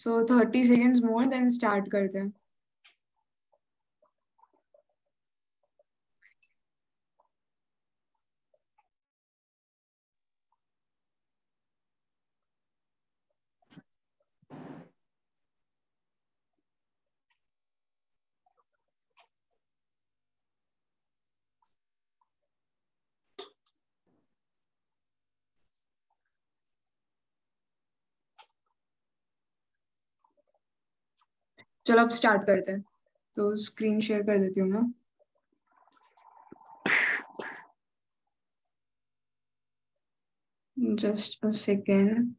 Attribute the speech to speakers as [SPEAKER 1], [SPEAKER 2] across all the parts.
[SPEAKER 1] सो 30 seconds more than start करते हैं। चलो अब स्टार्ट करते हैं। तो स्क्रीन शेयर कर देती हूँ मैं। Just a second.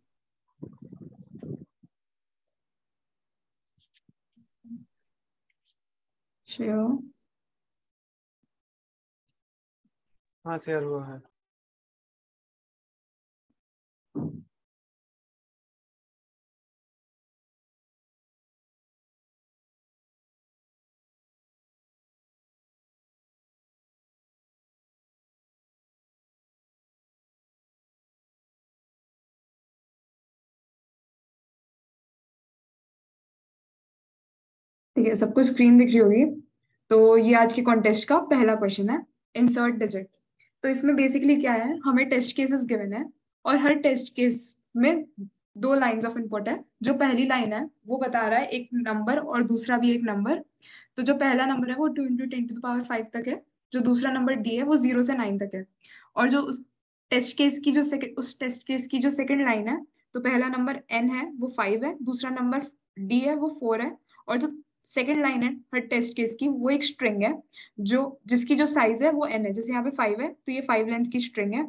[SPEAKER 1] शेयर।
[SPEAKER 2] हाँ शेयर हुआ है।
[SPEAKER 1] ठीक है, सबको स्क्रीन दिख रही होगी। तो ये आज के कॉन्टेस्ट का पहला क्वेश्चन है, इंसर्ट डिजिट। तो इसमें बेसिकली क्या है, हमें टेस्ट केसेस गिवन है और हर टेस्ट केस में दो लाइंस ऑफ इनपुट है। जो पहली लाइन है वो बता रहा है एक नंबर और दूसरा भी एक नंबर। तो जो पहला नंबर है वो 2 × 10⁵ तक है। जो दूसरा नंबर डी है वो 0 से 9 तक है। और जो उस टेस्ट केस की जो सेकंड उस टेस्ट केस की जो सेकंड लाइन है, तो पहला नंबर एन है वो 5 है, दूसरा नंबर डी है वो 4 है। और जो सेकेंड लाइन है हर टेस्ट केस की वो एक स्ट्रिंग है, जो जिसकी जो साइज है वो एन है। जैसे यहाँ पे 5 है तो ये 5 लेंथ की स्ट्रिंग है।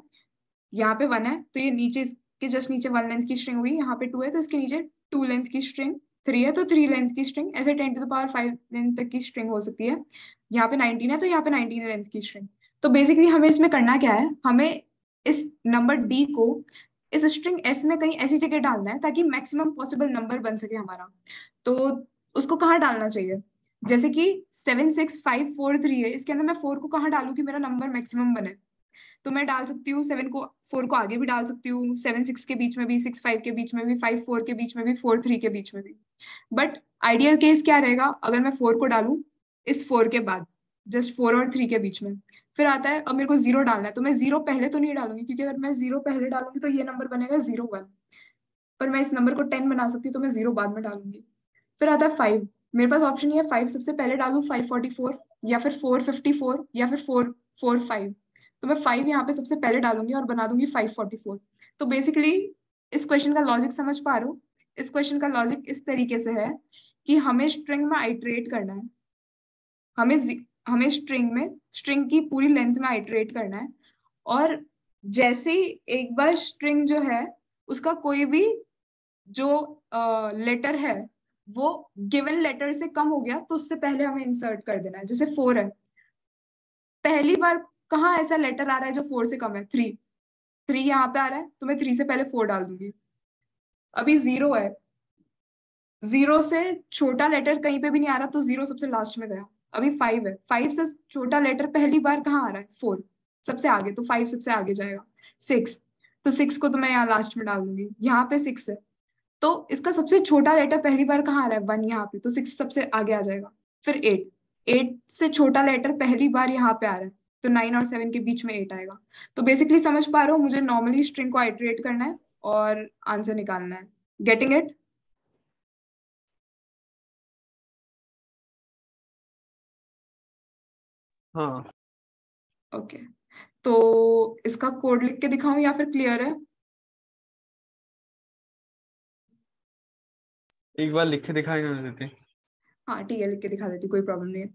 [SPEAKER 1] यहाँ पे 1 है तो ये नीचे इसके जस्ट नीचे 1 लेंथ की स्ट्रिंग होगी। यहाँ पे 2 है तो इसके नीचे 2 लेंथ की स्ट्रिंग। 3 है तो 3 लेंथ की स्ट्रिंग। ऐसे 10⁵ तक की स्ट्रिंग हो सकती है। यहाँ पे 19 है तो यहाँ पे 19 लेंथ की स्ट्रिंग। तो बेसिकली हमें इसमें करना क्या है, हमें इस नंबर डी को इस स्ट्रिंग एस में कहीं ऐसी जगह डालना है ताकि मैक्सिमम पॉसिबल नंबर बन सके हमारा। तो उसको कहाँ डालना चाहिए, जैसे कि 7 6 5 4 3 है, इसके अंदर मैं 4 को कहाँ डालूं कि मेरा नंबर मैक्सिमम बने। तो मैं डाल सकती हूँ 4 को आगे भी डाल सकती हूँ, 7 6 के बीच में भी, 6 5 के बीच में भी, 5 4 के बीच में भी, 4 3 के बीच में भी। बट आइडियल केस क्या रहेगा, अगर मैं 4 को डालूं इस 4 के बाद, जस्ट 4 और 3 के बीच में। फिर आता है अब मेरे को 0 डालना है, तो मैं 0 पहले तो नहीं डालूंगी, क्योंकि अगर मैं 0 पहले डालूंगी तो ये नंबर बनेगा 0 1। पर मैं इस नंबर को 10 बना सकती हूँ तो मैं 0 बाद में डालूंगी। फिर आता है 5। मेरे पास ऑप्शन ये है, 5 सबसे पहले डालू 544, या फिर 454, या फिर 445। तो मैं 5 यहाँ पे सबसे पहले डालूंगी और बना दूंगी 544। तो बेसिकली इस क्वेश्चन का लॉजिक समझ पा रहे हो। इस क्वेश्चन का लॉजिक इस तरीके से है कि हमें स्ट्रिंग में आइटरेट करना है। हमें हमें स्ट्रिंग की पूरी लेंथ में आइटरेट करना है। और जैसे ही एक बार स्ट्रिंग जो है उसका कोई भी जो लेटर है वो गिवन लेटर से कम हो गया, तो उससे पहले हमें इंसर्ट कर देना है। जैसे 4 है, पहली बार कहाँ ऐसा लेटर आ रहा है जो 4 से कम है, 3। 3 यहाँ पे आ रहा है तो मैं 3 से पहले 4 डाल दूंगी। अभी 0 है, 0 से छोटा लेटर कहीं पे भी नहीं आ रहा तो 0 सबसे लास्ट में गया। अभी 5 है, 5 से छोटा लेटर पहली बार कहाँ आ रहा है, 4 सबसे आगे, तो 5 सबसे आगे जाएगा। 6, तो 6 को तो मैं यहाँ लास्ट में डाल दूंगी। यहाँ पे 6 है तो इसका सबसे छोटा लेटर पहली बार कहाँ आ रहा है, 1 यहाँ पे, तो 6 सबसे आगे आ जाएगा। फिर 8, 8 से छोटा लेटर पहली बार यहाँ पे आ रहा है तो 9 और 7 के बीच में 8 आएगा। तो बेसिकली समझ पा रहे हो, मुझे नॉर्मली स्ट्रिंग को आइटरेट करना है और आंसर निकालना है। Getting it?
[SPEAKER 2] हाँ
[SPEAKER 1] ओके। तो इसका कोड लिख के दिखाऊं या फिर क्लियर है?
[SPEAKER 2] एक बार लिख के दिखाई ना देते।
[SPEAKER 1] हाँ ठीक है, लिख के दिखा देती, कोई प्रॉब्लम नहीं है।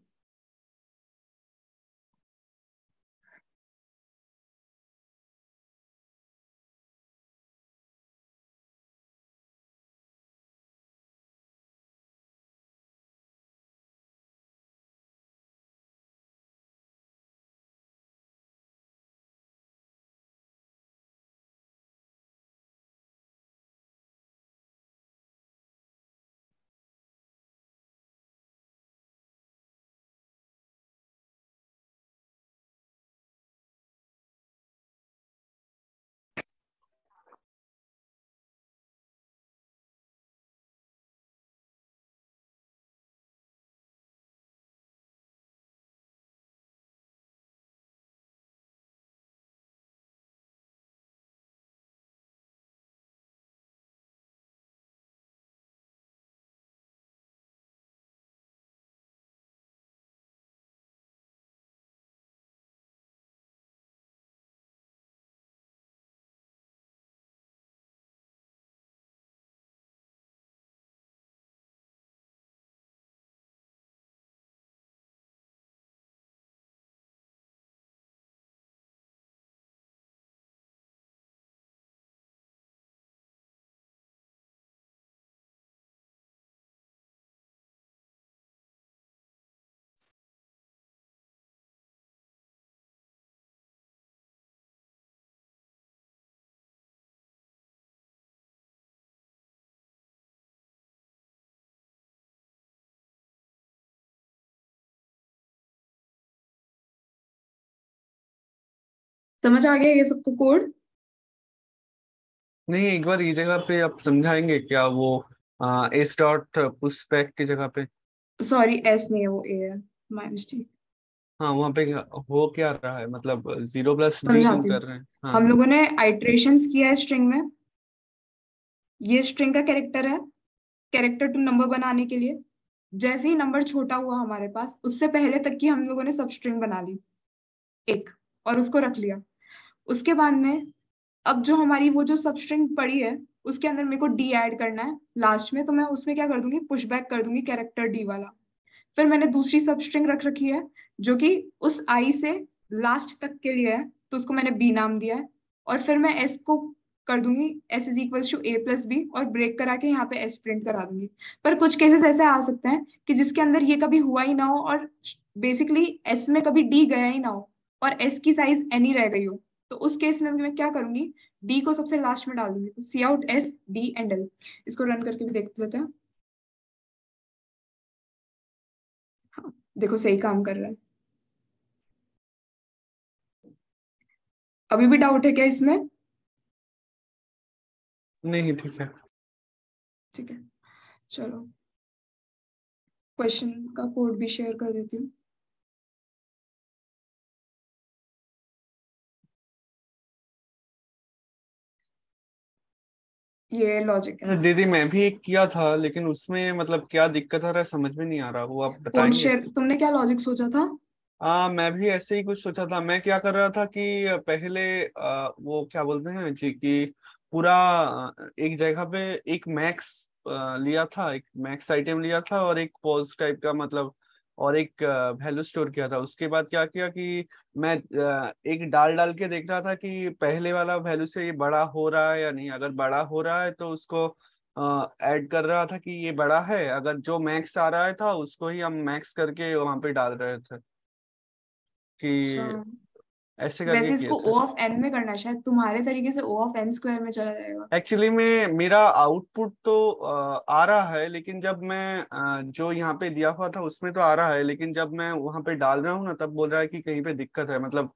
[SPEAKER 1] समझ आ गया ये सबको कोड?
[SPEAKER 2] नहीं, एक बार ये जगह पे आप समझाएंगे क्या, वो एस डॉट पुश बैक की जगह पे?
[SPEAKER 1] सॉरी, एस नहीं है, वो ए है, माय मिस्टेक।
[SPEAKER 2] हाँ, वहाँ पे हो क्या रहा है, मतलब 0+d क्यों
[SPEAKER 1] समझाती हूँ।
[SPEAKER 2] कर रहे हैं? हाँ।
[SPEAKER 1] हम लोगों ने आइट्रेशंस किया है स्ट्रिंग में। ये स्ट्रिंग का कैरेक्टर है, कैरेक्टर टू नंबर बनाने के लिए। जैसे ही नंबर छोटा हुआ हमारे पास, उससे पहले तक की हम लोगों ने सब स्ट्रिंग बना ली एक, और उसको रख लिया। उसके बाद में अब जो हमारी वो जो सब स्ट्रिंग पड़ी है, उसके अंदर मेरे को डी ऐड करना है लास्ट में, तो मैं उसमें क्या कर दूंगी, पुश बैक कर दूंगी कैरेक्टर डी वाला। फिर मैंने दूसरी सब स्ट्रिंग रख रखी है जो कि उस आई से लास्ट तक के लिए है, तो उसको मैंने बी नाम दिया है। और फिर मैं एस को कर दूंगी S is equals to A plus B, और ब्रेक करा के यहाँ पे एस प्रिंट करा दूंगी। पर कुछ केसेस ऐसे आ सकते हैं कि जिसके अंदर ये कभी हुआ ही ना हो, और बेसिकली एस में कभी डी गया ही ना हो, और एस की साइज एन ही रह गई हो। तो उस केस में मैं क्या करूंगी, डी को सबसे लास्ट में डाल दूंगी, तो cout S D and L. इसको रन करके भी देख लेते हैं। हाँ, देखो सही काम कर रहा है। अभी भी डाउट है क्या इसमें?
[SPEAKER 2] नहीं, ठीक है।
[SPEAKER 1] ठीक है, चलो क्वेश्चन का कोड भी शेयर कर देती हूँ। ये लॉजिक है।
[SPEAKER 2] अरे दीदी, मैं भी एक किया था, लेकिन उसमें मतलब क्या दिक्कत आ रहा है समझ में नहीं आ रहा, वो आप
[SPEAKER 1] कोड
[SPEAKER 2] बताएंगे?
[SPEAKER 1] शेयर, तुमने क्या लॉजिक सोचा था?
[SPEAKER 2] मैं भी ऐसे ही कुछ सोचा था। मैं क्या कर रहा था कि पहले वो क्या बोलते हैं जी, कि पूरा एक जगह पे एक मैक्स लिया था, एक मैक्स आइटम लिया था, और एक पॉज टाइप का मतलब, और एक वैल्यू स्टोर किया था। उसके बाद क्या किया कि मैं एक डाल डाल के देख रहा था कि पहले वाला वैल्यू से ये बड़ा हो रहा है या नहीं। अगर बड़ा हो रहा है तो उसको ऐड कर रहा था कि ये बड़ा है, अगर जो मैक्स आ रहा है था उसको ही हम मैक्स करके वहां पे डाल रहे थे,
[SPEAKER 1] अच्छा,
[SPEAKER 2] कि ऐसे करके
[SPEAKER 1] वैसे
[SPEAKER 2] किए
[SPEAKER 1] इसको
[SPEAKER 2] थे।
[SPEAKER 1] ओ ऑफ एन में करना है, शायद तुम्हारे तरीके से ओ ऑफ एन स्क्वायर में चला जाएगा।
[SPEAKER 2] एक्चुअली में मेरा आउटपुट तो आ रहा है, लेकिन जब मैं जो यहाँ पे दिया हुआ था उसमें तो आ रहा है, लेकिन जब मैं वहां पे डाल रहा हूँ ना, तब बोल रहा है कि कहीं पे दिक्कत है, मतलब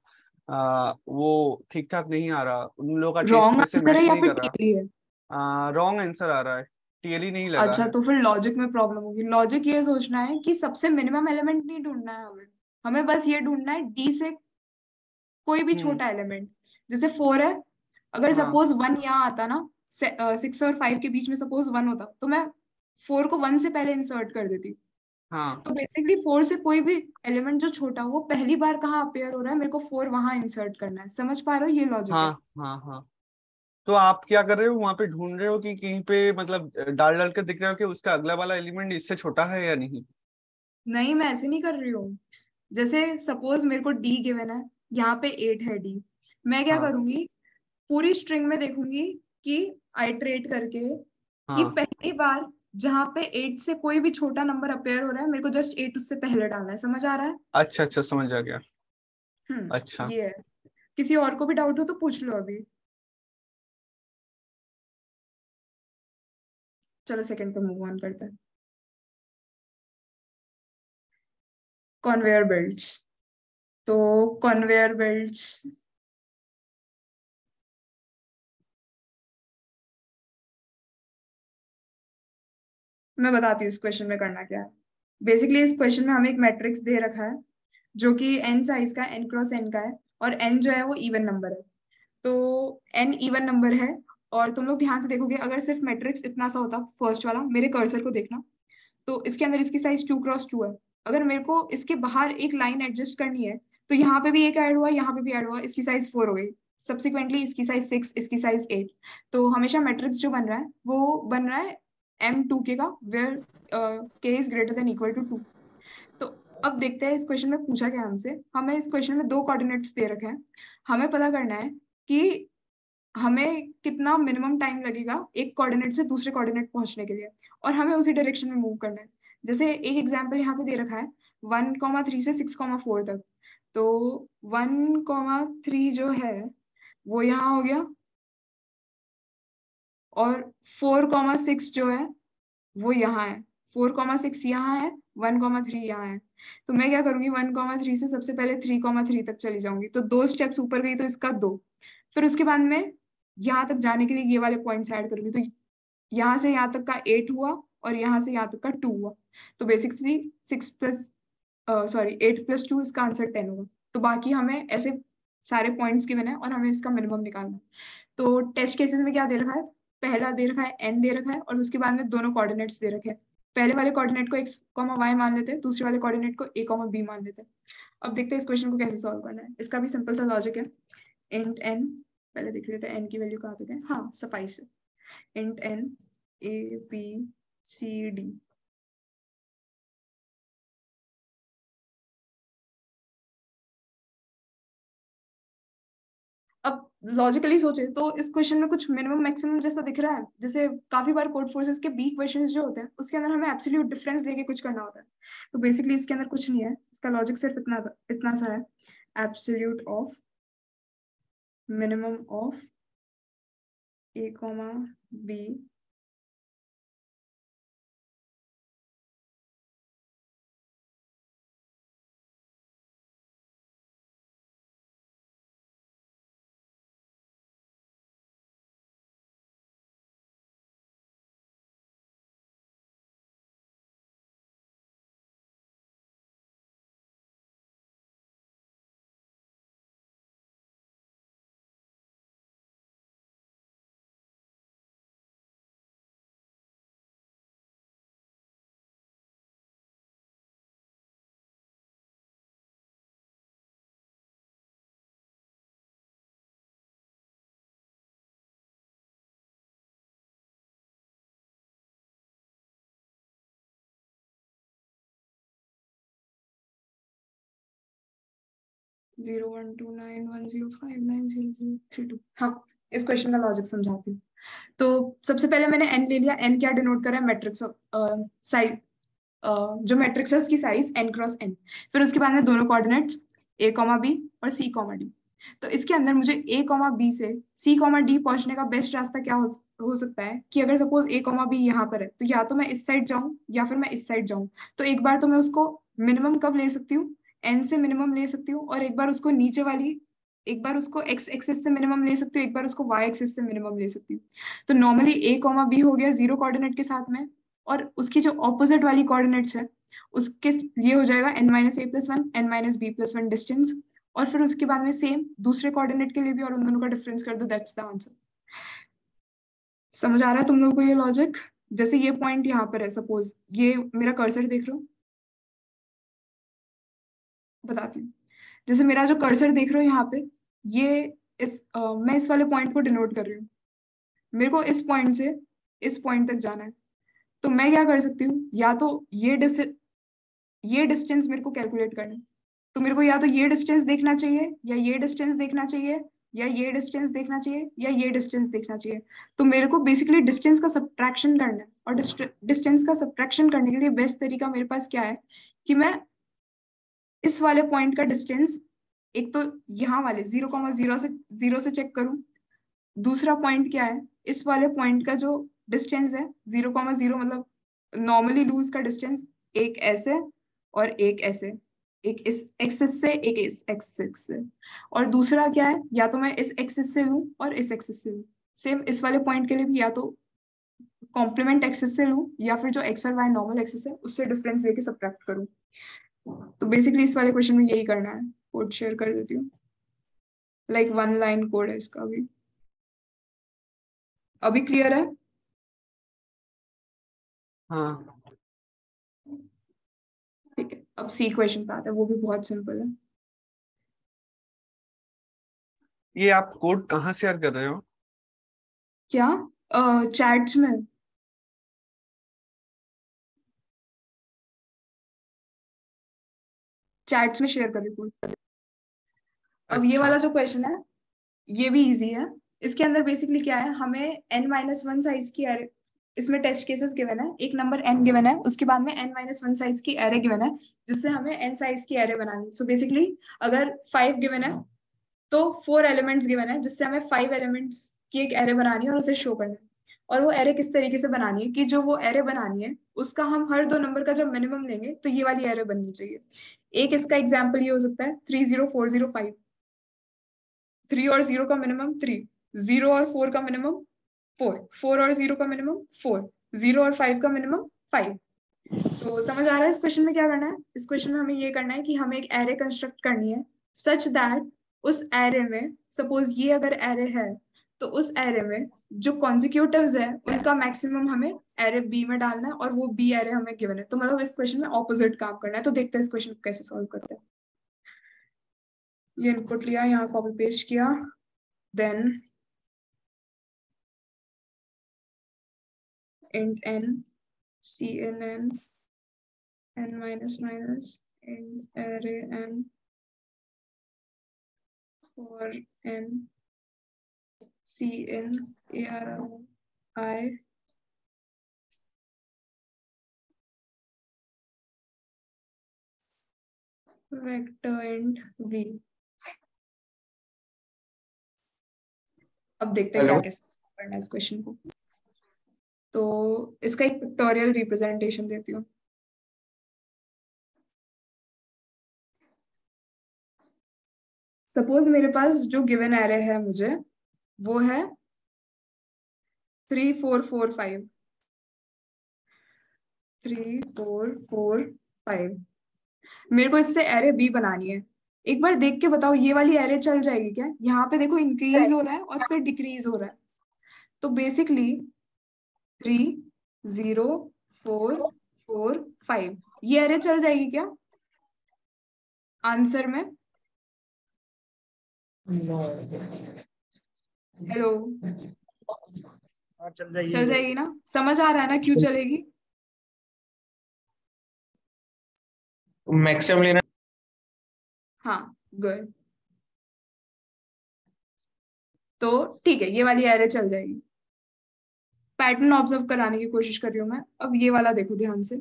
[SPEAKER 2] वो ठीक ठाक नहीं आ रहा, उन लोगों का टेस्ट
[SPEAKER 1] रॉन्ग
[SPEAKER 2] वैसे
[SPEAKER 1] आंसर है
[SPEAKER 2] मैच
[SPEAKER 1] या
[SPEAKER 2] नहीं
[SPEAKER 1] फिर
[SPEAKER 2] कर
[SPEAKER 1] टीली है?
[SPEAKER 2] रहा। रॉन्ग आंसर आ रहा है, टीएलई नहीं लगा
[SPEAKER 1] अच्छा,
[SPEAKER 2] है।
[SPEAKER 1] तो फिर लॉजिक में प्रॉब्लम होगी। लॉजिक ये सोचना है कि सबसे मिनिमम एलिमेंट नहीं ढूंढना है हमें। हमें बस ये ढूंढना है डी से कोई भी
[SPEAKER 2] हम्म।
[SPEAKER 1] छोटा एलिमेंट। जैसे फोर है, अगर
[SPEAKER 2] हाँ,
[SPEAKER 1] सपोज वन यहाँ आता ना, सिक्स और फाइव के बीच में सपोज वन होता, तो मैं फोर को वन से पहले इंसर्ट कर देती।
[SPEAKER 2] हाँ,
[SPEAKER 1] तो बेसिकली फोर से कोई भी एलिमेंट जो छोटा हो, वो पहली बार कहाँ अपेयर हो रहा है, मेरे को फोर वहां इंसर्ट करना है। समझ पा रहे हो, ये लॉजिक
[SPEAKER 2] हाँ,
[SPEAKER 1] है।
[SPEAKER 2] हाँ, हाँ। तो आप क्या कर रहे हो, वहां पे ढूंढ रहे हो कि कहीं पे मतलब डाल डाल के दिख रहा हो कि उसका अगला वाला एलिमेंट इससे छोटा है या नहीं?
[SPEAKER 1] नहीं, मैं ऐसे नहीं कर रही हूँ। जैसे सपोज मेरे को डी गिवन है, यहाँ पे एट है डी। मैं क्या
[SPEAKER 2] हाँ,
[SPEAKER 1] करूंगी, पूरी स्ट्रिंग में देखूंगी कि आइटरेट करके, कि
[SPEAKER 2] हाँ।
[SPEAKER 1] पहली बार जहां पे एट से कोई भी छोटा नंबर अपेयर हो रहा है, मेरे को जस्ट एट उससे पहले डालना है। समझ आ रहा है?
[SPEAKER 2] अच्छा, अच्छा, समझ आ गया। अच्छा।
[SPEAKER 1] ये है। किसी और को भी डाउट हो तो पूछ लो अभी। चलो सेकंड पे मूव ऑन करते हैं। Conveyor belts. तो कन्वेयर बेल्ट्स, मैं बताती हूँ इस क्वेश्चन में करना क्या है। बेसिकली इस क्वेश्चन में हमें एक मैट्रिक्स दे रखा है जो कि एन साइज का, एन क्रॉस एन का है, और एन जो है वो इवन नंबर है। तो एन इवन नंबर है। और तुम लोग ध्यान से देखोगे, अगर सिर्फ मैट्रिक्स इतना सा होता, फर्स्ट वाला, मेरे कर्सर को देखना, तो इसके अंदर इसकी साइज टू क्रॉस टू है। अगर मेरे को इसके बाहर एक लाइन एडजस्ट करनी है, तो यहाँ पे भी एक ऐड हुआ, यहाँ पे भी ऐड हुआ, इसकी साइज फोर हो गई। सब्सिक्वेंटली इसकी साइज सिक्स, इसकी साइज एट। तो हमेशा मैट्रिक्स जो बन रहा है वो बन रहा है एम टू के का, where K is greater than equal to two. तो अब देखते हैं इस क्वेश्चन में पूछा क्या हमसे। हमें इस क्वेश्चन में दो कोऑर्डिनेट्स दे रखे हैं। हमें पता करना है कि हमें कितना मिनिमम टाइम लगेगा एक कोऑर्डिनेट से दूसरे कोऑर्डिनेट पहुंचने के लिए, और हमें उसी डायरेक्शन में मूव करना है। जैसे एक एग्जांपल यहाँ पे दे रखा है, 1,3 से 6,4 तक। तो 1,3 जो है वो यहाँ हो गया, और 4,6 जो है वो यहाँ है। 4,6 यहाँ है, 1,3 यहाँ है, तो मैं क्या करूंगी 1,3 से सबसे पहले 3,3 तक चली जाऊंगी, तो 2 स्टेप्स ऊपर गई तो इसका 2, फिर उसके बाद में यहाँ तक जाने के लिए ये वाले पॉइंट्स ऐड करूंगी, तो यहाँ से यहाँ तक का 8 हुआ और यहाँ से यहाँ तक का 2 हुआ, तो बेसिकली 8 + 2 इसका आंसर 10 होगा। तो बाकी हमें ऐसे सारे पॉइंट्स गिवन है और हमें इसका मिनिमम निकालना है। तो टेस्ट केसेस में क्या दे रखा है, पहला दे रखा है n दे रखा है और उसके बाद में दोनों कोऑर्डिनेट्स दे रखे हैं। पहले वाले कोऑर्डिनेट को x, y मान लेते हैं, दूसरे वाले कोऑर्डिनेट को a, b मान लेते हैं। अब देखते हैं इस क्वेश्चन को कैसे सॉल्व करना है। इसका भी सिंपल सा लॉजिक है। इंट n, पहले देख लेते हैं n की वैल्यू कहाँ तक है, हाँ सफाइस है। Int n a b c d, अब लॉजिकली सोचे तो इस क्वेश्चन में कुछ मिनिमम मैक्सिमम जैसा दिख रहा है, जैसे काफी बार कोड फोर्सेस के बी क्वेश्चंस जो होते हैं उसके अंदर हमें एब्सोल्यूट डिफरेंस लेके कुछ करना होता है। तो बेसिकली इसके अंदर कुछ नहीं है, इसका लॉजिक सिर्फ इतना इतना सा है, absolute of minimum of a, b zero 1 2 9 1 0 5 9 0 0 3 2। हाँ, इस क्वेश्चन का लॉजिक समझाती हूँ। तो सबसे पहले मैंने n ले लिया, n क्या डिनोट कर रहा है, मैट्रिक्स साइज, जो मैट्रिक्स है उसकी साइज n क्रॉस n। फिर उसके बाद में दोनों कोऑर्डिनेट्स a, b और c, d। तो इसके अंदर मुझे a, b से c, d पहुंचने का बेस्ट रास्ता क्या हो सकता है कि अगर सपोज a, b यहाँ पर है तो या तो मैं इस साइड जाऊं या फिर मैं इस साइड जाऊं। तो एक बार तो मैं उसको मिनिमम कब ले सकती हूँ, n से मिनिमम ले सकती हूँ, और एक बार उसको नीचे वाली, एक बार उसको x एक्सिस से मिनिमम ले सकती हूँ, एक बार उसको y एक्सिस से मिनिमम ले सकती हूँ। तो नॉर्मली a, b हो गया 0 कोऑर्डिनेट के साथ में, और उसकी जो ऑपोजिट वाली कोऑर्डिनेट्स है उसके लिए हो जाएगा n-a+1 n-b+1 डिस्टेंस, और फिर उसके बाद में सेम दूसरे कोऑर्डिनेट के लिए भी, और उन दोनों का डिफरेंस कर दो, दैट्स द आंसर। समझ आ रहा है तुम लोगों को ये लॉजिक? जैसे ये पॉइंट यहाँ पर है, सपोज ये मेरा कर्सर देख रहे हो, बताती हूँ। जैसे मेरा जो कर्सर देख रहे हो यहाँ पे, ये मैं इस वाले पॉइंट को डिनोट कर रही हूँ। मेरे को इस पॉइंट से इस पॉइंट तक जाना है, तो मैं क्या कर सकती हूँ, या तो ये डिस्टेंस मेरे को कैलकुलेट करना है, तो मेरे को या तो ये डिस्टेंस देखना चाहिए, या ये डिस्टेंस देखना चाहिए, या ये डिस्टेंस देखना चाहिए, या ये डिस्टेंस देखना चाहिए। तो मेरे को बेसिकली डिस्टेंस का सब्ट्रैक्शन करना है, और डिस्टेंस का सब्ट्रैक्शन करने के लिए बेस्ट तरीका मेरे पास क्या है कि मैं इस वाले पॉइंट का डिस्टेंस एक तो यहाँ वाले 0,0 से चेक करूं, दूसरा पॉइंट क्या है, इस वाले पॉइंट का जो डिस्टेंस है 0,0, मतलब नॉर्मली लूज का डिस्टेंस, एक ऐसे और एक ऐसे, एक इस एक्सिस से एक इस एक्सिस से, और दूसरा क्या है, या तो मैं इस एक्सिस से लूं और इस एक्सिस से लूं। सेम इस वाले पॉइंट के लिए भी या तो कॉम्प्लीमेंट एक्सिस से लूं, या फिर जो एक्स और वाई नॉर्मल एक्सिस है उससे डिफरेंस लेके सब्ट्रैक्ट करूं। तो बेसिकली इस वाले क्वेश्चन में यही करना है। कोड शेयर कर देती हूँ, लाइक 1 लाइन कोड है इसका भी। अभी क्लियर है?
[SPEAKER 2] हाँ,
[SPEAKER 1] ठीक है, अब सी क्वेश्चन पे आता है, वो भी बहुत सिंपल है।
[SPEAKER 2] ये आप कोड कहाँ शेयर कर रहे हो?
[SPEAKER 1] क्या? चैट्स में। चैट्स में शेयर कर रही हूँ। अब ये
[SPEAKER 2] अच्छा।
[SPEAKER 1] वाला जो क्वेश्चन है ये भी इजी है। इसके अंदर बेसिकली क्या है, हमें n-1 साइज की एरे, इसमें टेस्ट केसेस गिवन है, एक नंबर n गिवन है, उसके बाद में n-1 साइज की एरे गिवन है, जिससे हमें n साइज की एरे बनानी। सो बेसिकली अगर 5 गिवन है तो 4 एलिमेंट्स गिवन है, जिससे हमें 5 एलिमेंट्स की एक एरे बनानी है और उसे शो करना है। और वो एरे किस तरीके से बनानी है कि जो वो एरे बनानी है उसका हम हर 2 नंबर का जब मिनिमम लेंगे तो ये वाली एरे बननी चाहिए। एक इसका एग्जाम्पल ये हो सकता है 30405। 3 और 0 का मिनिमम 3, 0 और 4 का मिनिमम 4, 4 और 0 का मिनिमम 4, 0 और 5 का मिनिमम 5। तो समझ आ रहा है इस क्वेश्चन में क्या करना है? इस क्वेश्चन में हमें ये करना है कि हमें एक एरे कंस्ट्रक्ट करनी है सच दैट उस एरे में, सपोज ये अगर एरे है तो उस एरे में जो कॉन्जिक्यूटिव्स है उनका मैक्सिमम हमें एरे बी में डालना है और वो बी एरे हमें गिवन है। तो मतलब इस क्वेश्चन में ऑपोजिट काम करना है। तो देखते हैं इस क्वेश्चन को कैसे सॉल्व करते हैं। ये इनपुट लिया, यहाँ कॉपी पेस्ट किया, then int n cnn n minus minus int array n for n cn array vector int v। अब देखते हैं क्या कैसे करना है इस क्वेश्चन को। तो इसका एक पिक्टोरियल रिप्रेजेंटेशन देती हूँ। सपोज मेरे पास जो गिवन एरे है मुझे वो है 3 4 4 5, 3 4 4 5। मेरे को इससे एरे बी बनानी है। एक बार देख के बताओ ये वाली एरे चल जाएगी क्या? यहाँ पे देखो इंक्रीज हो रहा है और फिर डिक्रीज हो रहा है। तो बेसिकली 3 0 4 4 5 ये एरे चल जाएगी क्या आंसर में? हेलो, चल जाएगी ना? समझ आ रहा है ना क्यों चलेगी?
[SPEAKER 3] मैक्सिमम लेना।
[SPEAKER 1] हाँ, गुड। तो ठीक है, ये वाली एरे चल जाएगी। पैटर्न ऑब्जर्व कराने की कोशिश कर रही हूँ मैं। अब ये वाला देखो ध्यान से।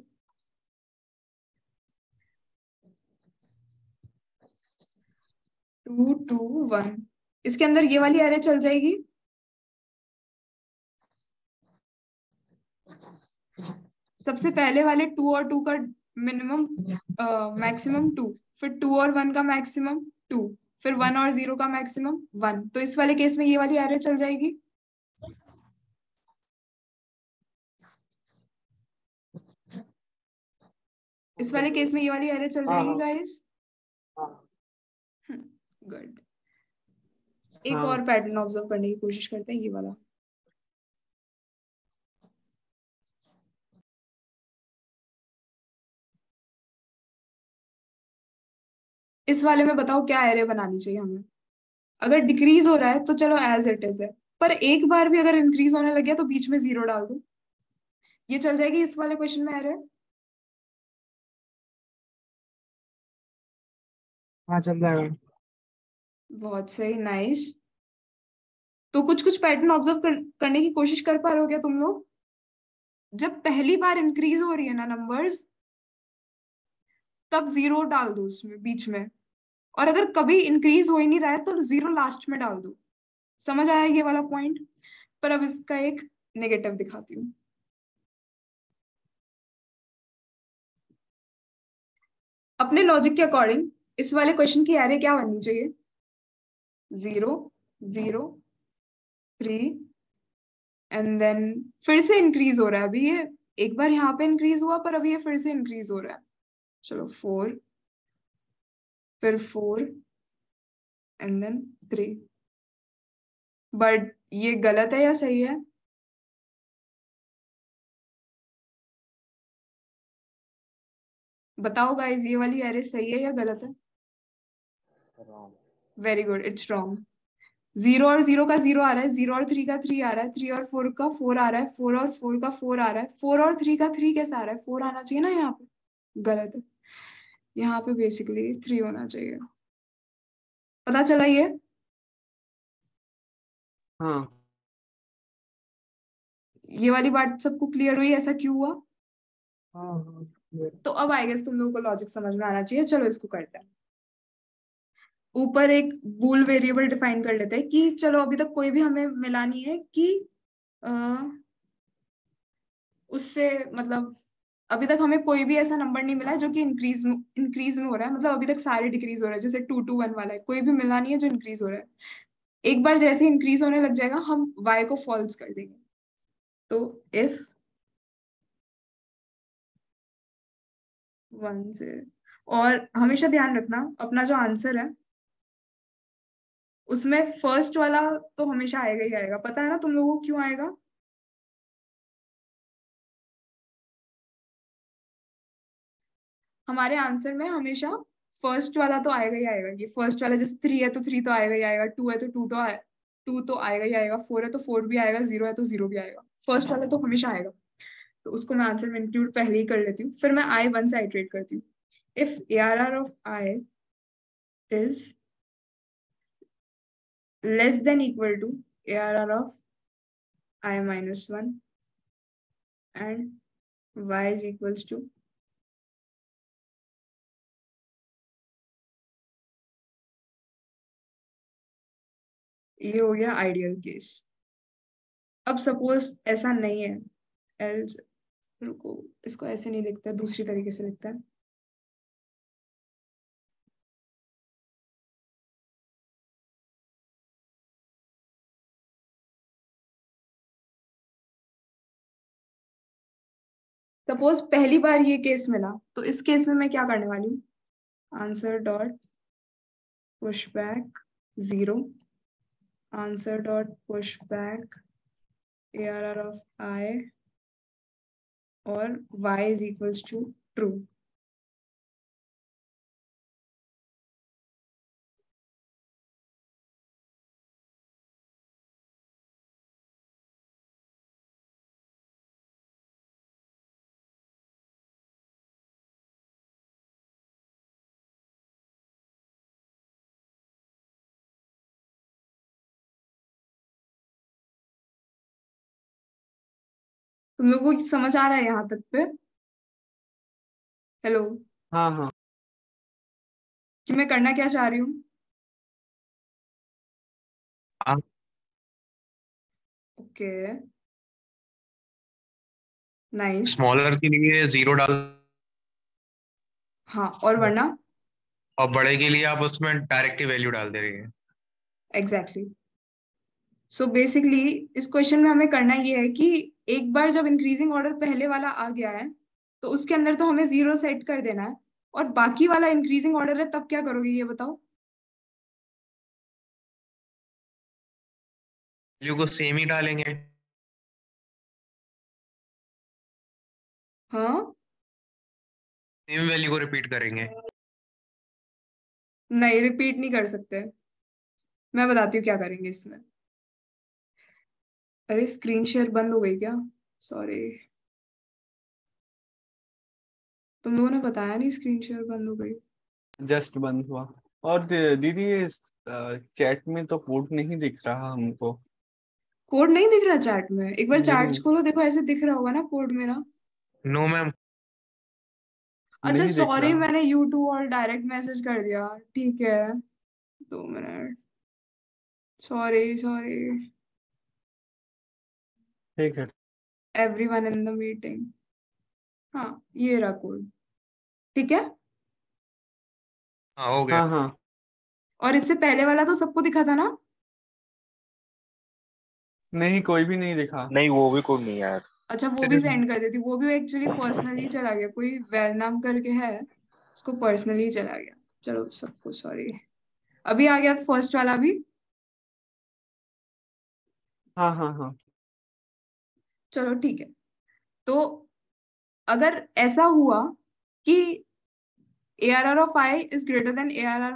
[SPEAKER 1] 2 2 1 इसके अंदर ये वाली एरे चल जाएगी। सबसे पहले वाले 2 और 2 का मिनिमम मैक्सिमम 2, फिर 2 और 1 का मैक्सिमम 2, फिर 1 और 0 का मैक्सिमम 1। तो इस वाले केस में ये वाली एरे चल जाएगी। इस वाले केस में ये वाली एरे चल जाएगी गाइस। गुड। एक और पैटर्न ऑब्जर्व करने की कोशिश करते हैं, ये वाला। इस वाले में बताओ क्या एरे बनानी चाहिए हमें? अगर डिक्रीज हो रहा है तो चलो एज इट इज है, पर एक बार भी अगर इंक्रीज होने लग गया तो बीच में 0 डाल दो। ये चल जाएगी इस वाले क्वेश्चन में एरे?
[SPEAKER 3] हाँ चल जाएगा।
[SPEAKER 1] बहुत सही, नाइस। तो कुछ कुछ पैटर्न ऑब्जर्व करने की कोशिश कर पा रहे हो क्या तुम लोग? जब पहली बार इंक्रीज हो रही है ना नंबर्स, तब 0 डाल दो उसमें बीच में। और अगर कभी इंक्रीज हो ही नहीं रहा है तो 0 लास्ट में डाल दो। समझ आया ये वाला पॉइंट? पर अब इसका एक नेगेटिव दिखाती हूँ। अपने लॉजिक के अकॉर्डिंग इस वाले क्वेश्चन की एरे क्या बननी चाहिए? 0 0 3 एंड देन फिर से इंक्रीज हो रहा है। अभी ये एक बार यहाँ पे इंक्रीज हुआ पर अभी ये फिर से इंक्रीज हो रहा है। चलो 4, फिर 4 एंड देन 3। बट ये गलत है या सही है? बताओ गाइस, ये वाली एरे सही है या गलत है? Very good, it's wrong. 0 और 0 का 0 आ रहा है, 0 और 3 का 3 आ रहा है, 3 और 4 का 4 आ रहा है, 4 और 4 का 4 आ रहा है, 4 और 3 का 3 कैसा आ रहा है? 4 आना चाहिए ना यहाँ पे। गलत है, यहाँ पे बेसिकली 3 होना चाहिए। पता चला ये?
[SPEAKER 2] हाँ
[SPEAKER 1] ये वाली बात सबको क्लियर हुई ऐसा क्यों हुआ?
[SPEAKER 3] हाँ
[SPEAKER 1] तो अब आई गेस तुम लोगों को लॉजिक समझ में आना चाहिए। चलो इसको करते हैं। ऊपर एक बूल वेरिएबल डिफाइन कर लेते हैं कि चलो अभी तक कोई भी हमें मिला नहीं है कि उससे मतलब अभी तक हमें कोई भी ऐसा नंबर नहीं मिला है जो कि इंक्रीज में हो रहा है, मतलब अभी तक सारे डिक्रीज हो रहे हैं, जैसे 2 to 1 वाला है, कोई भी मिला नहीं है जो इंक्रीज हो रहा है। एक बार जैसे इंक्रीज होने लग जाएगा हम y को फॉल्स कर देंगे। तो इफ 1 से, और हमेशा ध्यान रखना अपना जो आंसर है उसमें फर्स्ट वाला तो हमेशा आएगा ही आएगा, पता है ना तुम लोगों को क्यों आएगा? हमारे आंसर में हमेशा फर्स्ट वाला तो आएगा ही आएगा। ये फर्स्ट वाला जैसे 3 है तो 3 तो आएगा ही आएगा, 2 है तो 2 तो आएगा ही आएगा, 4 है तो 4 भी आएगा, 0 है तो 0 भी आएगा। फर्स्ट वाला तो हमेशा आएगा। तो उसको मैं आंसर में इंक्लूड पहले ही कर लेती हूँ, फिर मैं आई 1 से आइटरेट करती हूँ। If ARR of I is less than equal to ARR of I minus 1 and y is equals to, ये हो गया आइडियल केस। अब सपोज ऐसा नहीं है, एल्स, रुको, इसको ऐसे नहीं लिखता है, दूसरी तरीके से लिखता है। सपोज पहली बार ये केस मिला, तो इस केस में मैं क्या करने वाली हूँ, answer dot push back 0, answer dot push back ARR of I और y is equals to true. तुम लोगों को समझ आ रहा है यहाँ तक पे? हेलो?
[SPEAKER 2] हाँ हाँ
[SPEAKER 1] कि मैं करना क्या चाह रही हूँ? Okay, nice.
[SPEAKER 4] स्मॉलर के लिए 0 डाल,
[SPEAKER 1] हाँ, और वरना
[SPEAKER 4] और बड़े के लिए आप उसमें डायरेक्ट ही वैल्यू डाल दे रही है।
[SPEAKER 1] एग्जैक्टली। सो बेसिकली इस क्वेश्चन में हमें करना ये है कि एक बार जब इंक्रीजिंग ऑर्डर पहले वाला आ गया है तो उसके अंदर तो हमें 0 सेट कर देना है, और बाकी वाला इंक्रीजिंग ऑर्डर है तब क्या करोगे ये बताओ?
[SPEAKER 4] वैल्यू को सेम ही डालेंगे।
[SPEAKER 1] हाँ,
[SPEAKER 4] सेम वैल्यू को रिपीट करेंगे।
[SPEAKER 1] नहीं रिपीट नहीं कर सकते। मैं बताती हूँ क्या करेंगे इसमें। अरे स्क्रीन शेयर बंद हो गई क्या? सॉरी, तुम लोगों ने बताया नहीं स्क्रीन शेयर बंद हो गई।
[SPEAKER 2] जस्ट बंद हुआ। और दीदी ये चैट में तो कोड नहीं दिख रहा हमको।
[SPEAKER 1] कोड नहीं दिख रहा चैट में? एक बार चैट
[SPEAKER 2] नहीं,
[SPEAKER 1] खोलो, देखो ऐसे दिख रहा होगा ना कोड मेरा।
[SPEAKER 4] No ma'am.
[SPEAKER 1] अच्छा
[SPEAKER 2] नहीं दिख
[SPEAKER 1] सॉरी,
[SPEAKER 2] रहा।
[SPEAKER 1] मैंने यूट्यूब और डायरेक्ट मैसेज कर दिया, ठीक है, 2 मिनट, सॉरी सॉरी।
[SPEAKER 2] ठीक है।
[SPEAKER 1] Everyone in the meeting. हाँ, ये रहा कोड, ठीक है।
[SPEAKER 4] हाँ हो गया।
[SPEAKER 2] हाँ हाँ।
[SPEAKER 1] और इससे पहले वाला तो सबको दिखा था ना?
[SPEAKER 2] नहीं, कोई भी नहीं दिखा।
[SPEAKER 5] नहीं, वो भी कोड नहीं आया।
[SPEAKER 1] अच्छा वो भी सेंड कर देती, वो भी एक्चुअली पर्सनली चला गया, कोई वैल नाम करके है, उसको पर्सनली चला गया। चलो सबको सॉरी। अभी आ गया फर्स्ट वाला भी।
[SPEAKER 2] हाँ हाँ हाँ।
[SPEAKER 1] चलो ठीक है। तो अगर ऐसा हुआ कि ARR of I is greater then ARR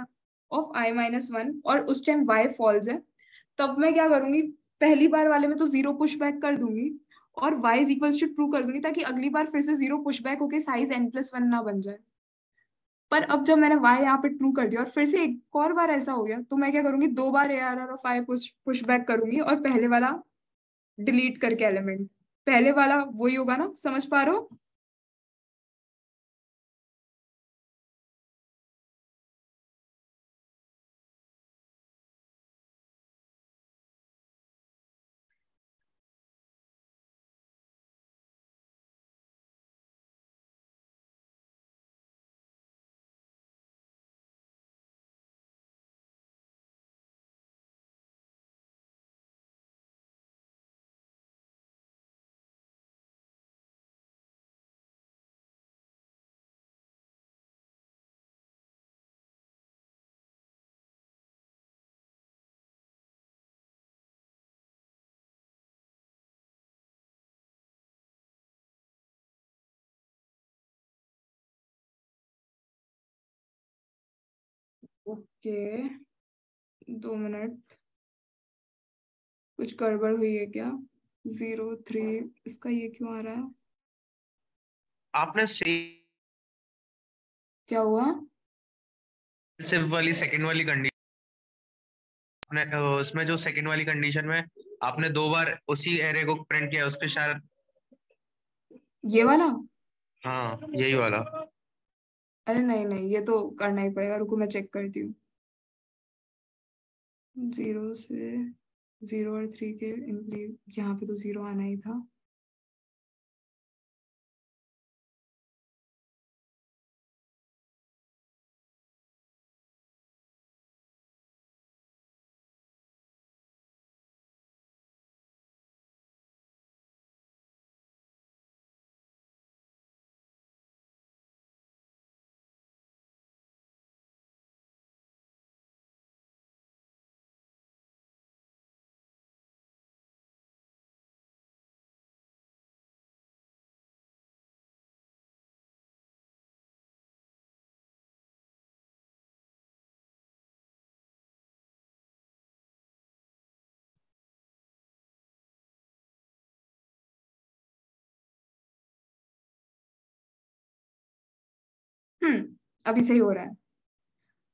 [SPEAKER 1] of I minus 1 और उस टाइम Y फॉल्स है, तब मैं क्या करूंगी, पहली बार वाले में तो 0 पुश बैक कर दूंगी और y is equal to true कर दूंगी, ताकि अगली बार फिर से 0 पुश बैक होके साइज n+1 ना बन जाए। पर अब जब मैंने y यहाँ पे ट्रू कर दिया और फिर से एक और बार ऐसा हो गया, तो मैं क्या करूंगी, 2 बार ARR of I push back करूंगी और पहले वाला डिलीट करके एलिमेंट, पहले वाला वही होगा ना, समझ पा रहे हो? ओके 2 मिनट, कुछ गड़बड़ हुई है क्या? 0 3 इसका ये क्यों आ रहा है?
[SPEAKER 4] आपने
[SPEAKER 1] क्या हुआ?
[SPEAKER 4] सिर्फ वाली सेकंड वाली कंडीशन उसमें जो सेकंड वाली कंडीशन में आपने 2 बार उसी एरे को प्रिंट किया उसके शायद।
[SPEAKER 1] ये वाला?
[SPEAKER 4] हाँ यही वाला।
[SPEAKER 1] अरे नहीं नहीं, ये तो करना ही पड़ेगा, रुको मैं चेक करती हूँ। 0 से 0 और 3 के इंक्रीज, यहाँ पे तो 0 आना ही था। अभी सही हो रहा है।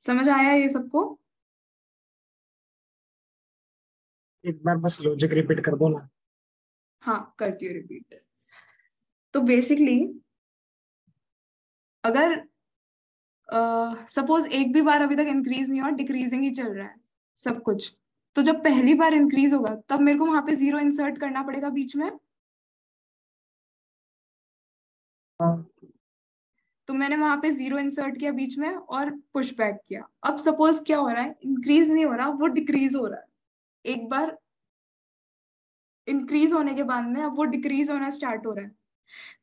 [SPEAKER 1] समझ आया ये सबको?
[SPEAKER 3] एक बार बस लॉजिक रिपीट कर दो ना।
[SPEAKER 1] हाँ करती हूँ रिपीट। तो बेसिकली अगर सपोज एक भी बार अभी तक इंक्रीज नहीं हुआ, डिक्रीजिंग ही चल रहा है सब कुछ, तो जब पहली बार इंक्रीज होगा तब मेरे को वहां पे 0 इंसर्ट करना पड़ेगा बीच में।
[SPEAKER 3] हाँ,
[SPEAKER 1] तो मैंने वहां पे 0 इंसर्ट किया बीच में और पुश बैक किया। अब सपोज क्या हो रहा है, इंक्रीज नहीं हो रहा, वो डिक्रीज हो रहा है। एक बार इंक्रीज होने के बाद में अब वो डिक्रीज होना स्टार्ट हो रहा है।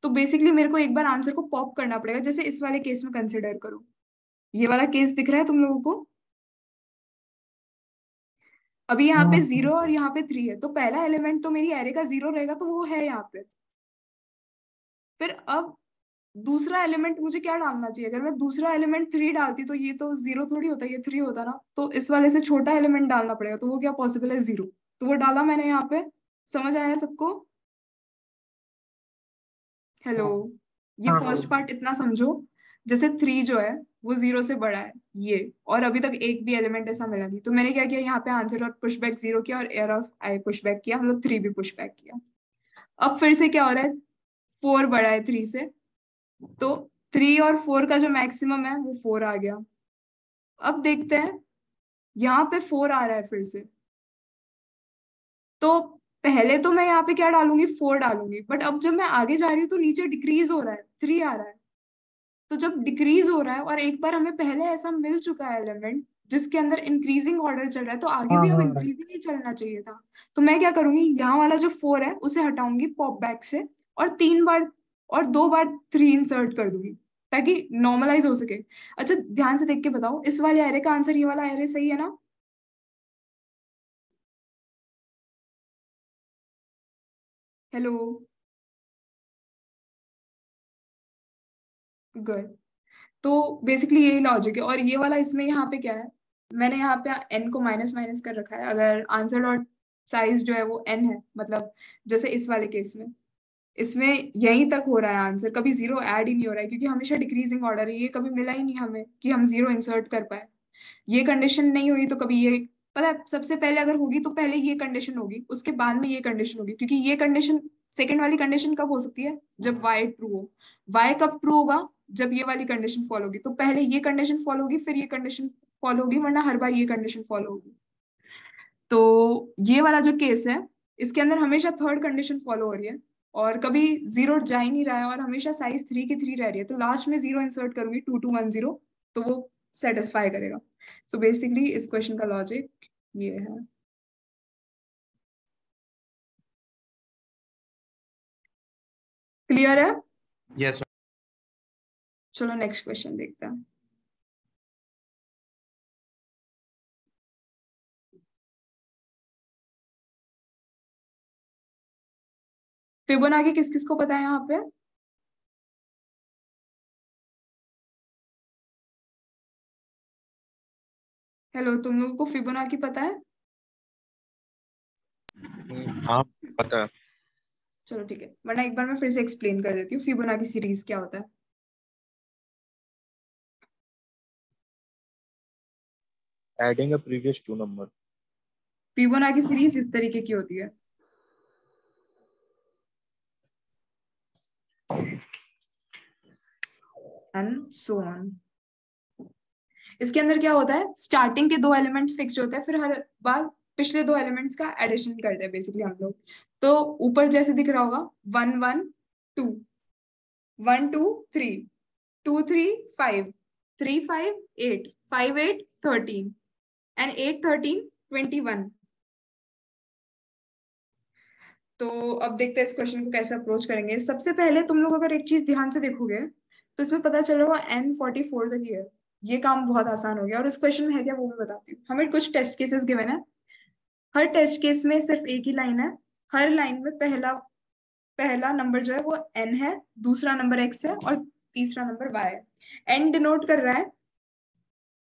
[SPEAKER 1] तो बेसिकली मेरे को एक बार आंसर को पॉप करना पड़ेगा। जैसे इस वाले केस में कंसिडर करो, ये वाला केस दिख रहा है तुम लोगों को? अभी यहाँ पे
[SPEAKER 3] हाँ,
[SPEAKER 1] 0 और यहाँ पे 3 है, तो पहला एलिमेंट तो मेरी एरे का 0 रहेगा, तो वो है यहाँ पे। फिर अब दूसरा एलिमेंट मुझे क्या डालना चाहिए? अगर मैं दूसरा एलिमेंट 3 डालती तो ये तो 0 थोड़ी होता, ये 3 होता ना। तो इस वाले से छोटा एलिमेंट डालना पड़ेगा, तो वो क्या पॉसिबल है? 0। तो वो डाला मैंने यहाँ पे। समझ आया सबको? हेलो?
[SPEAKER 3] हाँ,
[SPEAKER 1] ये
[SPEAKER 3] हाँ,
[SPEAKER 1] फर्स्ट
[SPEAKER 3] हाँ।
[SPEAKER 1] पार्ट इतना समझो। जैसे 3 जो है वो 0 से बड़ा है ये, और अभी तक एक भी एलिमेंट ऐसा मिला नहीं, तो मैंने क्या किया, यहाँ पे आंसर और पुश बैक 0 किया और air of I push back किया, मतलब 3 भी पुश बैक किया। अब फिर से क्या हो रहा है, 4 बड़ा है 3 से, तो 3 और 4 का जो मैक्सिमम है वो 4 आ गया। अब देखते हैं, यहाँ पे 4 आ रहा है फिर से। तो पहले तो मैं यहाँ पे क्या डालूंगी, 4 डालूंगी, बट अब जब मैं आगे जा रही हूँ तो नीचे डिक्रीज हो रहा है, 3 आ रहा है। तो जब डिक्रीज हो रहा है और एक बार हमें पहले ऐसा मिल चुका है एलिमेंट जिसके अंदर इंक्रीजिंग ऑर्डर चल रहा है, तो आगे
[SPEAKER 3] हाँ,
[SPEAKER 1] भी अब
[SPEAKER 3] हाँ,
[SPEAKER 1] इंक्रीजिंग ही चलना चाहिए था। तो मैं क्या करूंगी, यहाँ वाला जो 4 है उसे हटाऊंगी पॉप बैक से, और 3 बार और 2 बार 3 इंसर्ट कर दूंगी, ताकि नॉर्मलाइज हो सके। अच्छा ध्यान से देख के बताओ, इस वाले एरे का आंसर ये वाला एरे सही है ना? हेलो? गुड। तो बेसिकली यही लॉजिक है। और ये वाला इसमें यहाँ पे क्या है, मैंने यहाँ पे एन को माइनस माइनस कर रखा है। अगर आंसर डॉट साइज जो है वो एन है, मतलब जैसे इस वाले केस में, इसमें यहीं तक हो रहा है आंसर, कभी 0 ऐड ही नहीं हो रहा है, क्योंकि हमेशा डिक्रीजिंग ऑर्डर है। ये कभी मिला ही नहीं हमें कि हम 0 इंसर्ट कर पाए। ये कंडीशन नहीं हुई तो कभी ये, पता है सबसे पहले अगर होगी तो पहले ये कंडीशन होगी, उसके बाद में ये कंडीशन होगी, क्योंकि ये कंडीशन, सेकंड वाली कंडीशन कब हो सकती है, जब y ट्रू हो। y कब ट्रू होगा, जब ये वाली कंडीशन फॉलो होगी। तो पहले ये कंडीशन फॉलो होगी, फिर ये कंडीशन फॉलो होगी, वरना हर बार ये कंडीशन फॉलो होगी। तो ये वाला जो केस है, इसके अंदर हमेशा थर्ड कंडीशन फॉलो हो रही है, और कभी 0 जा ही नहीं रहा है, और हमेशा साइज 3 की 3 रह रही है। तो लास्ट में 0 इंसर्ट करूंगी, 2210, तो वो सेटिस्फाई करेगा। सो बेसिकली इस क्वेश्चन का लॉजिक ये है। क्लियर है?
[SPEAKER 4] यस।
[SPEAKER 1] चलो नेक्स्ट क्वेश्चन देखते हैं। फिबोनाची किस किस को पता है यहाँ पे? हेलो, तुम लोगों को फिबोनाची पता है?
[SPEAKER 5] हाँ पता है।
[SPEAKER 1] चलो ठीक है, वरना एक बार मैं फिर से एक्सप्लेन कर देती हूँ फिबोनाची सीरीज क्या होता है।
[SPEAKER 5] Adding a previous two number.
[SPEAKER 1] Fibonacci series इस तरीके की होती है। And so on. इसके अंदर क्या होता है, स्टार्टिंग के दो एलिमेंट्स फिक्स होते हैं, फिर हर बार पिछले दो एलिमेंट्स का एडिशन करते हैं बेसिकली हम लोग। तो ऊपर जैसे दिख रहा होगा 1 1 2, 1 2 3, 2 3 5, 3 5 8, 5 8 13 एंड 8 13 21। तो अब देखते हैं इस क्वेश्चन को कैसे अप्रोच करेंगे। सबसे पहले तुम लोग अगर एक चीज ध्यान से देखोगे तो इसमें पता चलेगा N44 तक ही है। ये काम बहुत आसान हो गया। और इस क्वेश्चन में है क्या वो मैं बताती हूँ। हमें कुछ टेस्ट केसेस गिवन है। हर टेस्ट केस में सिर्फ एक ही लाइन है। हर लाइन में पहला पहला नंबर जो है वो n है, दूसरा नंबर x है और तीसरा नंबर y है। n डिनोट कर रहा है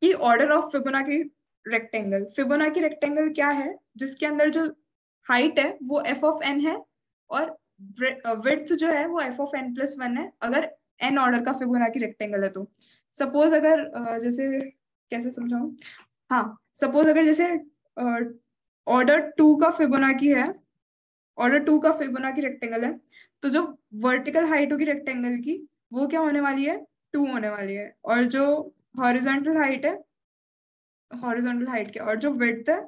[SPEAKER 1] कि order of Fibonacci rectangle. Fibonacci rectangle क्या है, जिसके अंदर जो हाइट है वो f ऑफ n है और विड्थ जो है वो f ऑफ n प्लस 1 है, अगर n ऑर्डर का फिबोनाची रेक्टेंगल है तो। सपोज अगर जैसे कैसे समझाऊं, हाँ सपोज अगर जैसे ऑर्डर 2 का फिबोनाची है, ऑर्डर 2 का फिबोनाची रेक्टेंगल है, तो जो वर्टिकल हाइट होगी रेक्टेंगल की वो क्या होने वाली है, 2 होने वाली है। और जो हॉरिजॉन्टल हाइट है, हॉरिजॉन्टल हाइट के और जो विड्थ है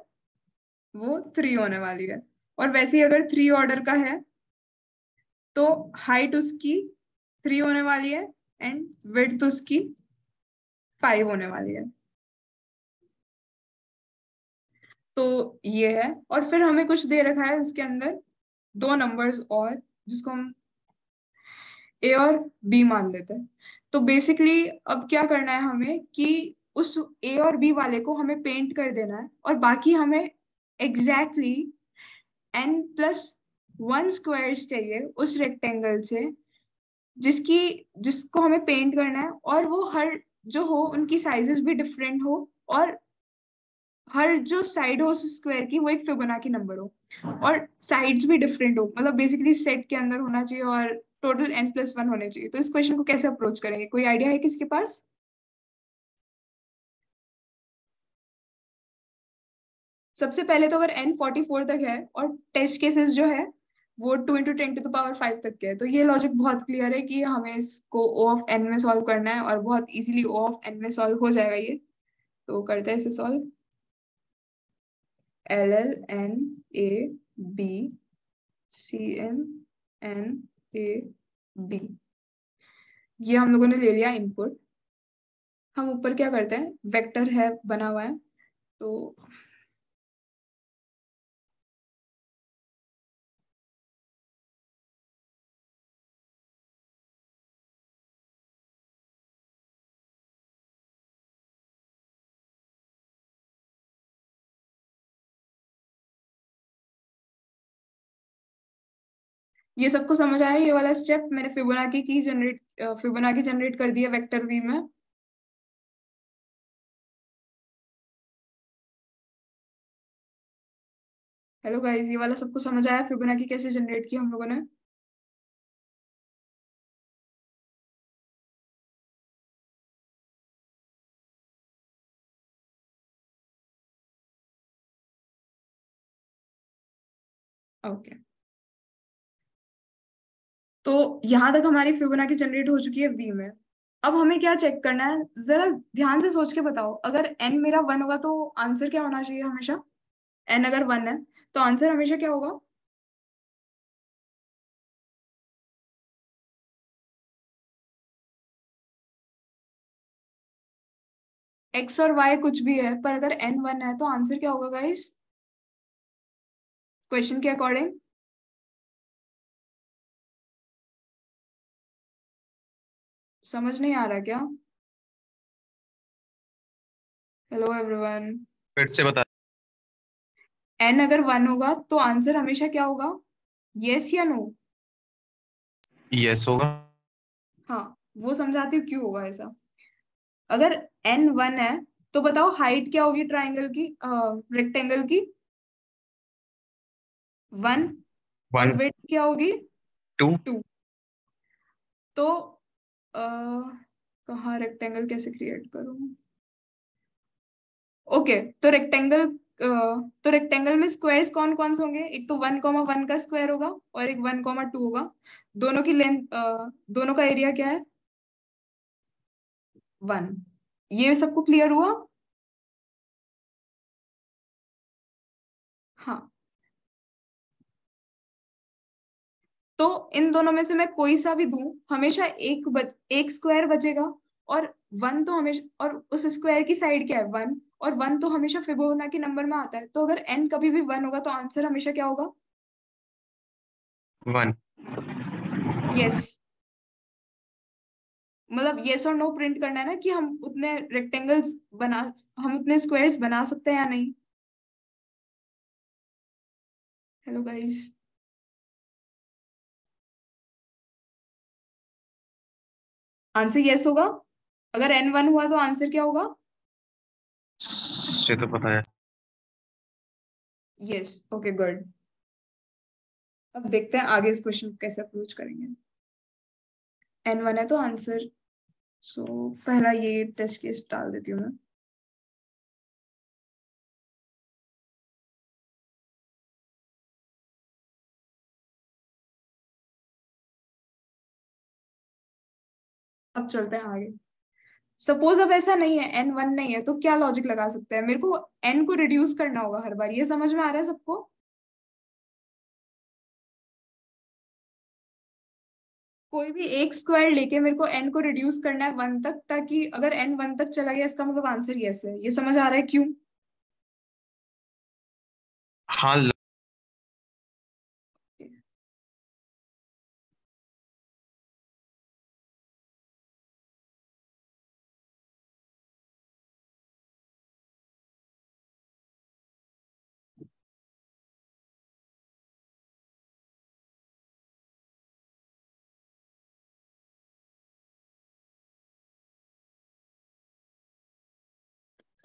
[SPEAKER 1] वो 3 होने वाली है। और वैसे ही अगर 3 ऑर्डर का है तो हाइट उसकी 3 होने वाली है एंड विड्थ उसकी 5 होने वाली है। तो ये है। और फिर हमें कुछ दे रखा है उसके अंदर दो नंबर्स और, जिसको हम ए और बी मान लेते हैं। तो बेसिकली अब क्या करना है हमें कि उस ए और बी वाले को हमें पेंट कर देना है और बाकी हमें एग्जैक्टली n+1 स्क्वायर्स चाहिए उस रेक्टेंगल से जिसकी जिसको हमें पेंट करना है। और वो हर जो हो उनकी साइजेस भी डिफरेंट हो और हर जो साइड हो उस स्क्वायर की वो एक फिबोनाची नंबर हो और साइड्स भी डिफरेंट हो, मतलब बेसिकली सेट के अंदर होना चाहिए और टोटल n+1 होने चाहिए। तो इस क्वेश्चन को कैसे अप्रोच करेंगे, कोई आइडिया है किसके पास? सबसे पहले तो अगर n44 तक है और टेस्ट केसेस जो है वो 2 × 10⁵ तक के है, तो ये लॉजिक बहुत क्लियर है कि हमें इसको O ऑफ n में सॉल्व करना है और बहुत इजीली O ऑफ n में सॉल्व हो जाएगा ये। तो करते हैं इसे सॉल्व। LLNAB CNNAB, ये हम लोगों ने ले लिया इनपुट। हम ऊपर क्या करते हैं, वेक्टर है बना हुआ है तो ये सबको समझ आया ये वाला स्टेप? मैंने फिबोनाची जनरेट कर दिया वेक्टर वी में। हेलो गाइस, ये वाला सबको समझ आया फिबोनाची कैसे जनरेट की हम लोगों ने? ओके, तो यहां तक हमारी फिबोनाची जनरेट हो चुकी है वी में। अब हमें क्या चेक करना है, जरा ध्यान से सोच के बताओ। अगर n मेरा 1 होगा तो आंसर क्या होना चाहिए हमेशा? n अगर 1 है तो आंसर हमेशा क्या होगा? x और y कुछ भी है, पर अगर n 1 है तो आंसर क्या होगा गाइस, क्वेश्चन के अकॉर्डिंग? समझ नहीं आ रहा क्या? Hello everyone.
[SPEAKER 4] फिर से बता।
[SPEAKER 1] n अगर 1 होगा तो आंसर हमेशा क्या होगा, यस या नो?
[SPEAKER 4] यस होगा।
[SPEAKER 1] हाँ, वो समझाती हूँ क्यों होगा ऐसा। अगर n 1 है तो बताओ हाइट क्या होगी ट्राइंगल की, रेक्टेंगल की? 1। और
[SPEAKER 4] 1
[SPEAKER 1] विड्थ क्या होगी?
[SPEAKER 4] 2
[SPEAKER 1] 2। तो कहाँ रेक्टेंगल कैसे क्रिएट करूं? ओके, तो रेक्टेंगल में स्क्वायर्स कौन कौन से होंगे? एक तो 1,1 का स्क्वायर होगा और एक 1,2 होगा। दोनों की लेंथ, दोनों का एरिया क्या है? 1। ये सबको क्लियर हुआ? हाँ। तो इन दोनों में से मैं कोई सा भी दूं, हमेशा एक स्क्वायर बचेगा। और 1 तो हमेशा, और उस स्क्वायर की साइड क्या है? 1। और 1 तो हमेशा फिबोनाची नंबर में आता है, तो अगर n कभी भी 1 होगा तो आंसर हमेशा क्या होगा?
[SPEAKER 4] 1।
[SPEAKER 1] यस। मतलब यस और नो प्रिंट करना है ना, कि हम उतने रेक्टेंगल्स बना, हम उतने स्क्वायर्स बना सकते हैं या नहीं। Hello guys. आंसर यस होगा। अगर n 1 हुआ तो आंसर क्या होगा?
[SPEAKER 4] ये तो पता है।
[SPEAKER 1] यस। Okay good. अब देखते हैं आगे इस क्वेश्चन को कैसे अप्रोच करेंगे। n 1 है तो आंसर, सो पहला ये टेस्ट केस डाल देती हूँ मैं। अब चलते हैं आगे। सपोज अब ऐसा नहीं है, n 1 नहीं है, तो क्या लॉजिक लगा सकते हैं? मेरे को n को रिड्यूस करना होगा हर बार, ये समझ में आ रहा है सबको? कोई भी एक स्क्वायर लेके मेरे को n को रिड्यूस करना है 1 तक, ताकि अगर n 1 तक चला गया इसका मतलब आंसर यस है। ये समझ आ रहा है क्यों?
[SPEAKER 4] हाँ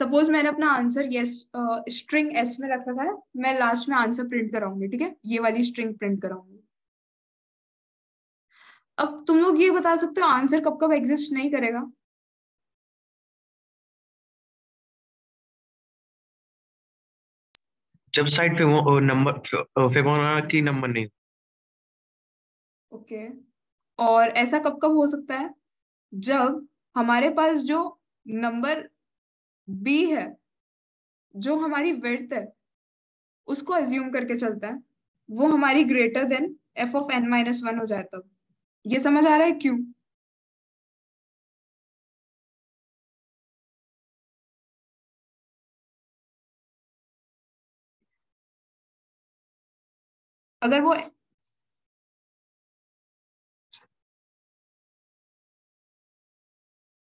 [SPEAKER 1] सपोज मैंने अपना आंसर यस स्ट्रिंग एस में रख रखा है, मैं लास्ट में आंसर प्रिंट कराऊंगी, ठीक है? ये वाली स्ट्रिंग प्रिंट कराऊंगी। अब तुम लोग ये बता सकते हो आंसर कब कब एग्जिस्ट नहीं करेगा?
[SPEAKER 4] जब साइड पे वो नंबर फिबोनाची नंबर नहीं।
[SPEAKER 1] ओके। और ऐसा कब कब हो सकता है? जब हमारे पास जो नंबर बी है, जो हमारी विड्थ है, उसको अज्यूम करके चलता है, वो हमारी ग्रेटर देन f(n - 1) हो जाए तब। ये समझ आ रहा है क्यों? अगर वो,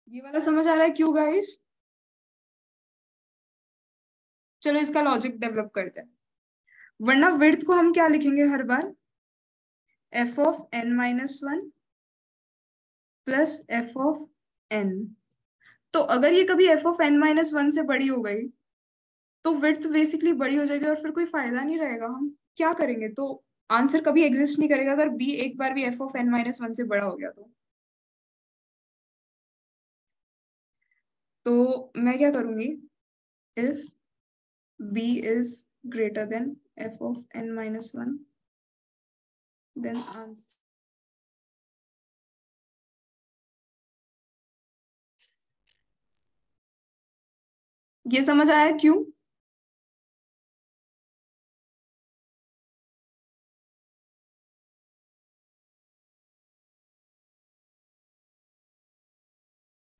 [SPEAKER 1] ये वाला समझ आ रहा है क्यों गाइस? चलो इसका लॉजिक डेवलप करते हैं। वरना विड्थ को हम क्या लिखेंगे हर बार? f(n - 1) plus f(n). तो अगर ये कभी f(n - 1) से बड़ी हो गई, तो विड्थ बेसिकली बड़ी हो जाएगी और फिर कोई फायदा नहीं रहेगा। हम क्या करेंगे? तो आंसर कभी एग्जिस्ट नहीं करेगा अगर बी एक बार भी f(n - 1) से बड़ा हो गया तो। तो मैं क्या करूंगी? If b is greater than f(n - 1), then answer. ये समझ आया क्यों?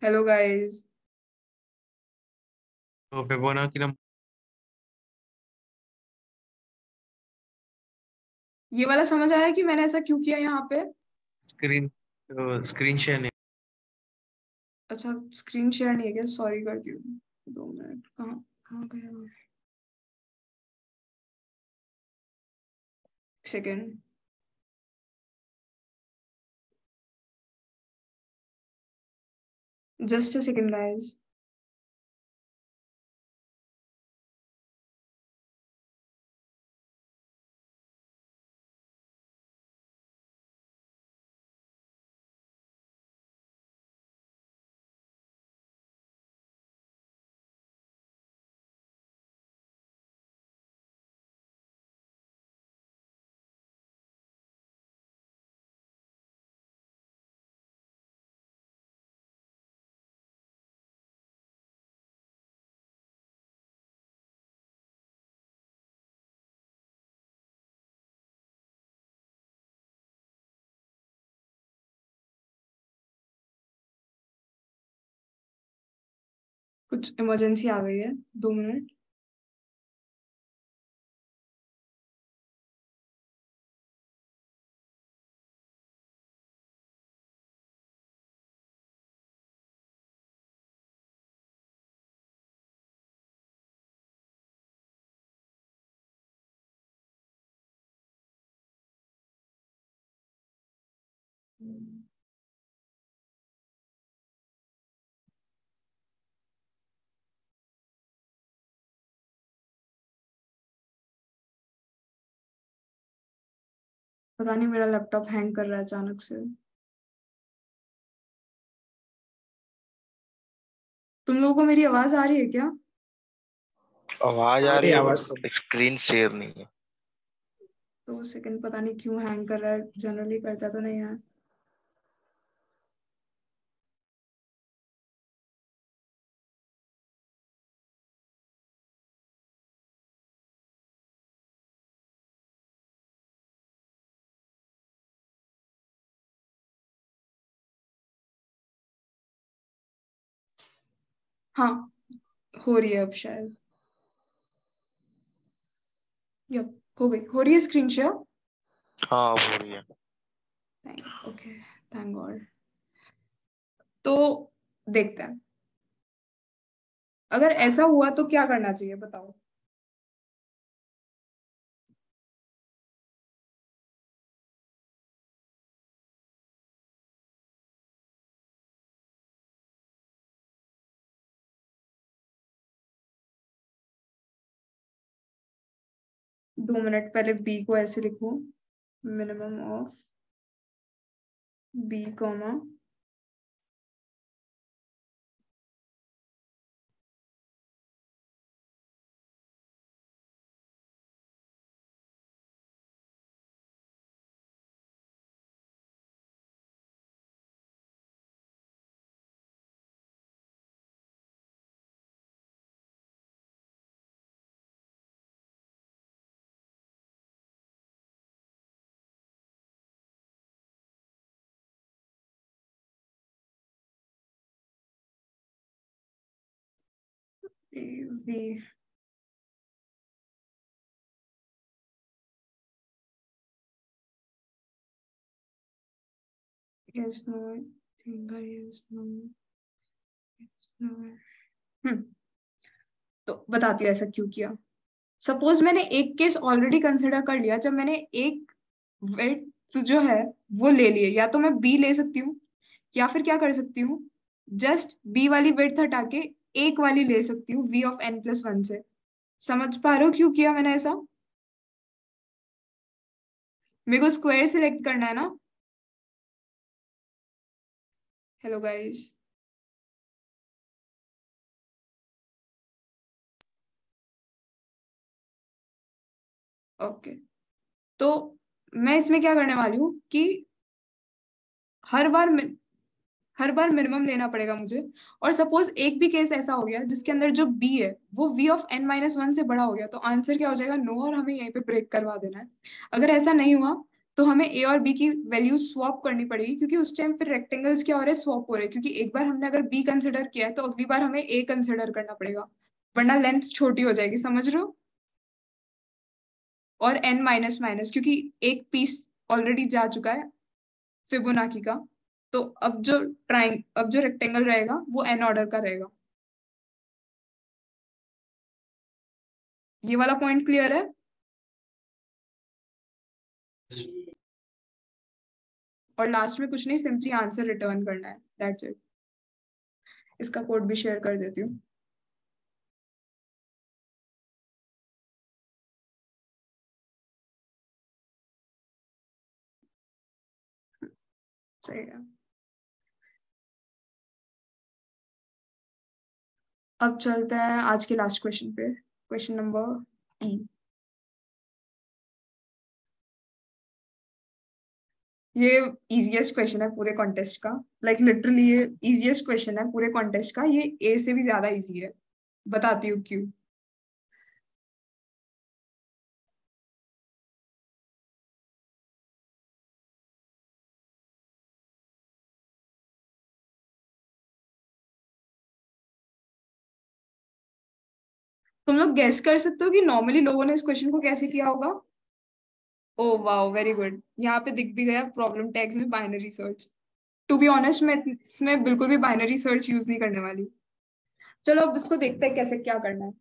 [SPEAKER 1] Hello guys.
[SPEAKER 4] तो फिबोनाची नंबर
[SPEAKER 1] ये वाला समझ आया कि मैंने ऐसा क्यों किया यहाँ पे?
[SPEAKER 4] स्क्रीन स्क्रीन शेयर नहीं।
[SPEAKER 1] अच्छा, स्क्रीन शेयर नहीं है क्या? सॉरी, करती हूँ। 2 मिनट, कहाँ कहाँ गया? Second. Just a second guys. कुछ इमरजेंसी आ गई है, 2 मिनट। पता नहीं मेरा लैपटॉप हैंग कर रहा है अचानक से। तुम लोगों को मेरी आवाज आ रही है क्या?
[SPEAKER 5] आवाज
[SPEAKER 3] आ
[SPEAKER 5] आ
[SPEAKER 3] रही
[SPEAKER 5] रही है
[SPEAKER 3] आवाज तो।
[SPEAKER 5] बट स्क्रीन शेयर नहीं है।
[SPEAKER 1] 2 सेकंड, पता नहीं क्यों हैंग कर रहा है, जनरली करता तो नहीं है। हाँ, हो रही है अब शायद। यप, हो गई, हो रही है स्क्रीन शेयर।
[SPEAKER 5] हाँ अब हो रही है।
[SPEAKER 1] Okay, thank God. तो देखते हैं, अगर ऐसा हुआ तो क्या करना चाहिए, बताओ। दो मिनट, पहले बी को ऐसे लिखो, minimum of B comma B. Yes, no, I think I yes, no, yes, no. Hmm, तो बताती हूँ ऐसा क्यों किया। सपोज मैंने एक केस ऑलरेडी कंसिडर कर लिया, जब मैंने एक वेट जो है वो ले लिए, या तो मैं बी ले सकती हूँ, या फिर क्या कर सकती हूँ, जस्ट बी वाली वेट हटा के एक वाली ले सकती हूँ V of N plus one से। समझ पा रहे हो क्यों किया मैंने ऐसा? मेरे को स्क्वायर सिलेक्ट करना है ना। Hello guys. ओके, तो मैं इसमें क्या करने वाली हूँ कि हर बार हर बार मिनिमम लेना पड़ेगा मुझे। और सपोज एक भी केस ऐसा हो गया जिसके अंदर जो बी है वो V of N minus one से बड़ा हो गया, तो आंसर क्या हो जाएगा, नो, और हमें यहीं पे ब्रेक करवा देना है। अगर ऐसा नहीं हुआ तो हमें ए और बी की वैल्यू स्वैप करनी पड़ेगी, क्योंकि उस टाइम फिर रेक्टेंगल्स क्या हो रहे हैं, स्वैप हो रहे हैं, क्योंकि एक बार हमने अगर बी कंसिडर किया है तो अगली बार हमें ए कंसिडर करना पड़ेगा, वरना लेंथ छोटी हो जाएगी, समझ रहे हो। और एन माइनस माइनस, क्योंकि एक पीस ऑलरेडी जा चुका है फिबोनाची का, तो अब जो रेक्टेंगल रहेगा वो एन ऑर्डर का रहेगा। ये वाला पॉइंट क्लियर है? और लास्ट में कुछ नहीं, सिंपली आंसर रिटर्न करना है, दैट्स इट। इसका कोड भी शेयर कर देती हूँ। सही है। अब चलते हैं आज के लास्ट क्वेश्चन पे, क्वेश्चन नंबर ई। ये इजीएस्ट क्वेश्चन है पूरे कॉन्टेस्ट का, लाइक लिटरली ये इजीएस्ट क्वेश्चन है पूरे कॉन्टेस्ट का, ये ए से भी ज्यादा इजी है। बताती हूँ क्यों। तुम लोग गेस कर सकते हो कि नॉर्मली लोगों ने इस क्वेश्चन को कैसे किया होगा? Oh wow, very good. यहाँ पे दिख भी गया प्रॉब्लम टैग्स में binary search. To be honest, मैं इसमें बिल्कुल भी बाइनरी सर्च यूज नहीं करने वाली। चलो अब इसको देखते हैं कैसे क्या करना है।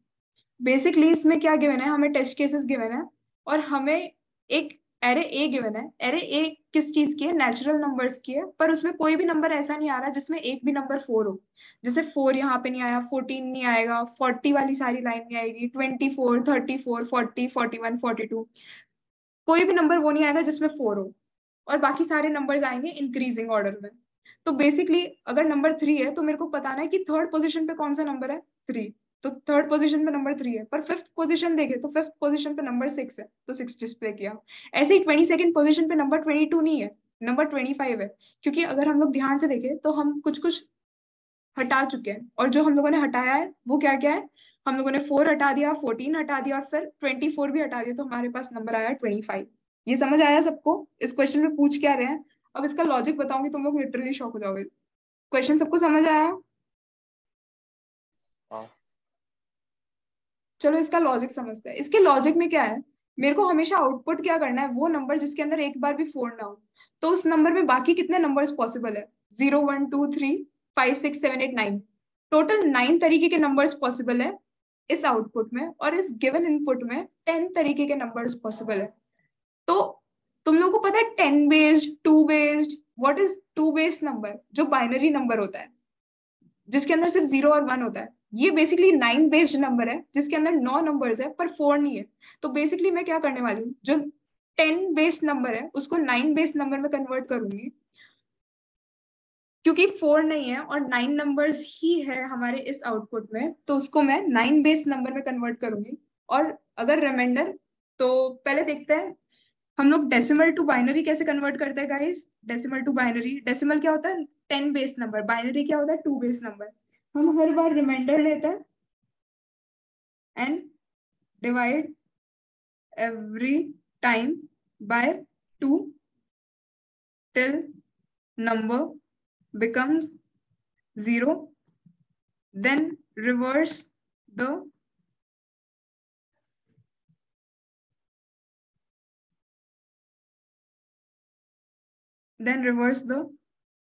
[SPEAKER 1] बेसिकली इसमें क्या गिवन है, हमें टेस्ट केसेस गिवन है और हमें एक एरे ए गिवन है। एरे ए किस चीज की है? नेचुरल नंबर्स की है, पर उसमें कोई भी नंबर ऐसा नहीं आ रहा जिसमें एक भी नंबर 4 हो। जैसे 4 यहाँ पे नहीं आया, 14 नहीं आएगा, 40 वाली सारी लाइन नहीं आएगी, 24, 34, 40, 41, 42, कोई भी नंबर वो नहीं आएगा जिसमें 4 हो। और बाकी सारे नंबर्स आएंगे इंक्रीजिंग ऑर्डर में। तो बेसिकली अगर नंबर 3 है तो मेरे को बताना है कि थर्ड पोजीशन पे कौन सा नंबर है? 3। तो थर्ड पोजीशन पे नंबर 3 है, पर फिफ्थ पोजीशन देखे तो फिफ्थ पोजीशन पे नंबर 6 है, तो 6 डिस्प्ले किया। ऐसे ही 22nd पोजीशन पे नंबर 22 नहीं है, नंबर 25 है। क्योंकि अगर हम लोग ध्यान से देखें तो हम कुछ कुछ हटा चुके हैं, और जो हम लोगों ने हटाया है वो क्या क्या है? हम लोगों ने 4 हटा दिया, 14 हटा दिया, और फिर 24 भी हटा दिया, तो हमारे पास नंबर आया 25। ये समझ आया सबको? इस क्वेश्चन में पूछ क्या रहे हैं? अब इसका लॉजिक बताऊंगी, तुम लोग लिटरली शॉक हो जाओगे। क्वेश्चन सबको समझ आया?
[SPEAKER 5] हाँ।
[SPEAKER 1] चलो इसका लॉजिक समझते हैं। इसके लॉजिक में क्या है, मेरे को हमेशा आउटपुट क्या करना है? वो नंबर जिसके अंदर एक बार भी 4 ना हो। तो उस नंबर में बाकी कितने नंबर्स पॉसिबल है? 0, 1, 2, 3, 5, 6, 7, 8, 9। टोटल 9 तरीके के नंबर्स पॉसिबल है इस आउटपुट में, और इस गिवन इनपुट में 10 तरीके के नंबर्स पॉसिबल है। तो तुम लोगों को पता है 10 based, 2 based, what is 2 based number? जो बाइनरी नंबर होता है जिसके अंदर सिर्फ 0 और 1 होता है। ये बेसिकली 9 बेस्ड नंबर है जिसके अंदर 9 नंबर्स है पर 4 नहीं है। तो बेसिकली मैं क्या करने वाली हूँ, जो 10 बेस्ड नंबर है उसको 9 बेस्ड नंबर में कन्वर्ट करूंगी। क्योंकि 4 नहीं है और 9 नंबर्स ही है हमारे इस आउटपुट में, तो उसको मैं 9 बेस्ड नंबर में कन्वर्ट करूंगी। और अगर रिमाइंडर, तो पहले देखते हैं हम लोग डेसिमल टू बाइनरी कैसे कन्वर्ट करते हैं guys. Decimal to binary, decimal क्या होता है? 10 बेस नंबर। बाइनरी क्या होता है? 2 बेस नंबर। हम हर बार रिमाइंडर लेते हैं and divide every time by 2 till number becomes 0, then reverse the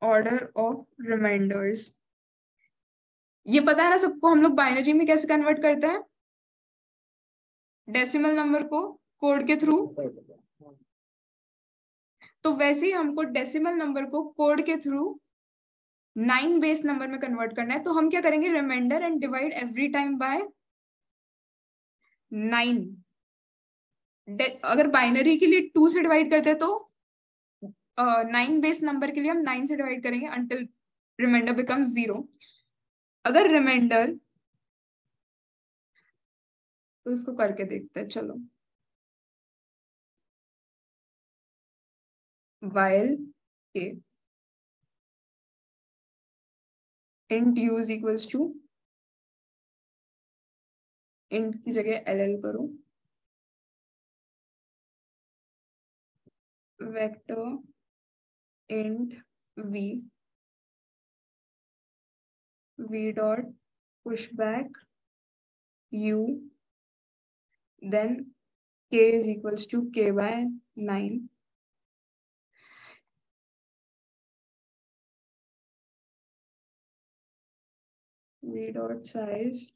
[SPEAKER 1] order of reminders। ये पता है ना सबको, हम लोग बाइनरी में कैसे कन्वर्ट करते हैं? डेसिमल नंबर को कोड के थ्रू। तो वैसे ही हमको डेसिमल नंबर को कोड के थ्रू 9 बेस नंबर में कन्वर्ट करना है। तो हम क्या करेंगे? Reminder and divide every time by 9। अगर बाइनरी के लिए 2 से डिवाइड करते हैं तो 9 बेस नंबर के लिए हम 9 से डिवाइड करेंगे अंटिल रिमाइंडर बिकम्स 0। अगर रिमाइंडर, तो इसको करके देखते हैं। चलो, while k int u is equals to, int की जगह ll करो, vector int v dot pushback u, then k is equals to k by 9, v dot size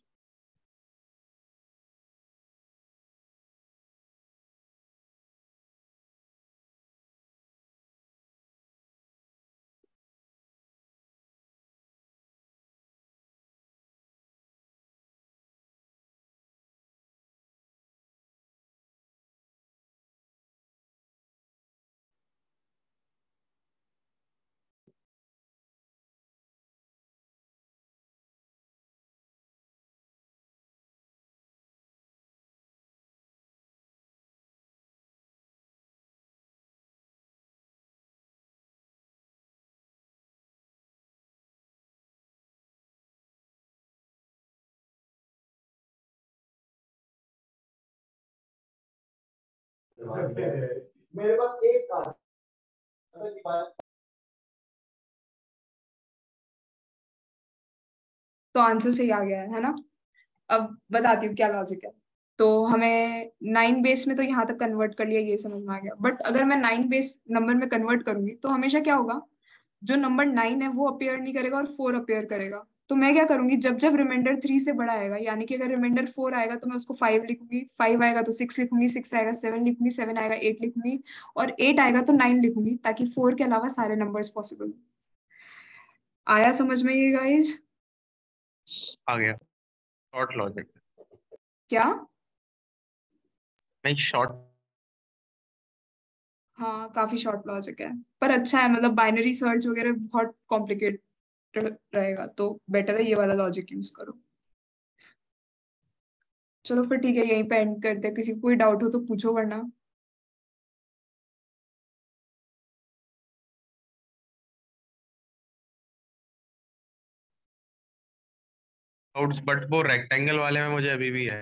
[SPEAKER 3] मेरे पास एक कार्ड।
[SPEAKER 1] तो आंसर सही आ गया है ना? अब बताती हूँ क्या लॉजिक है। तो हमें 9 बेस में तो यहाँ तक कन्वर्ट कर लिया, ये समझ में आ गया। बट अगर मैं 9 बेस नंबर में कन्वर्ट करूंगी तो हमेशा क्या होगा, जो नंबर 9 है वो अपेयर नहीं करेगा और 4 अपेयर करेगा। तो मैं क्या करूंगी, जब जब रिमाइंडर 3 से बड़ा आएगा, यानी कि अगर रिमाइंडर 4 आएगा तो मैं उसको 5 लिखूंगी, 5 आएगा तो 6 लिखूंगी, 6 आएगा 7 लिखूंगी, 7 आएगा 8 लिखूंगी, और 8 आएगा तो 9 लिखूंगी, ताकि 4 के अलावा सारे नंबर्स पॉसिबल। आया समझ में ये गाइज?
[SPEAKER 4] आ गया शॉर्ट लॉजिक।
[SPEAKER 1] क्या?
[SPEAKER 4] नहीं शॉर्ट।
[SPEAKER 1] हाँ, काफी शॉर्ट लॉजिक है, पर अच्छा है। मतलब बाइनरी सर्च वगैरह बहुत कॉम्प्लिकेटेड रहेगा, तो बेटर है ये वाला लॉजिक यूज करो। चलो फिर ठीक है, यहीं पे एंड करते हैं। किसी को कोई डाउट हो तो पूछो, वरना
[SPEAKER 4] डाउट्स, बट वो रेक्टेंगल वाले में मुझे अभी भी है।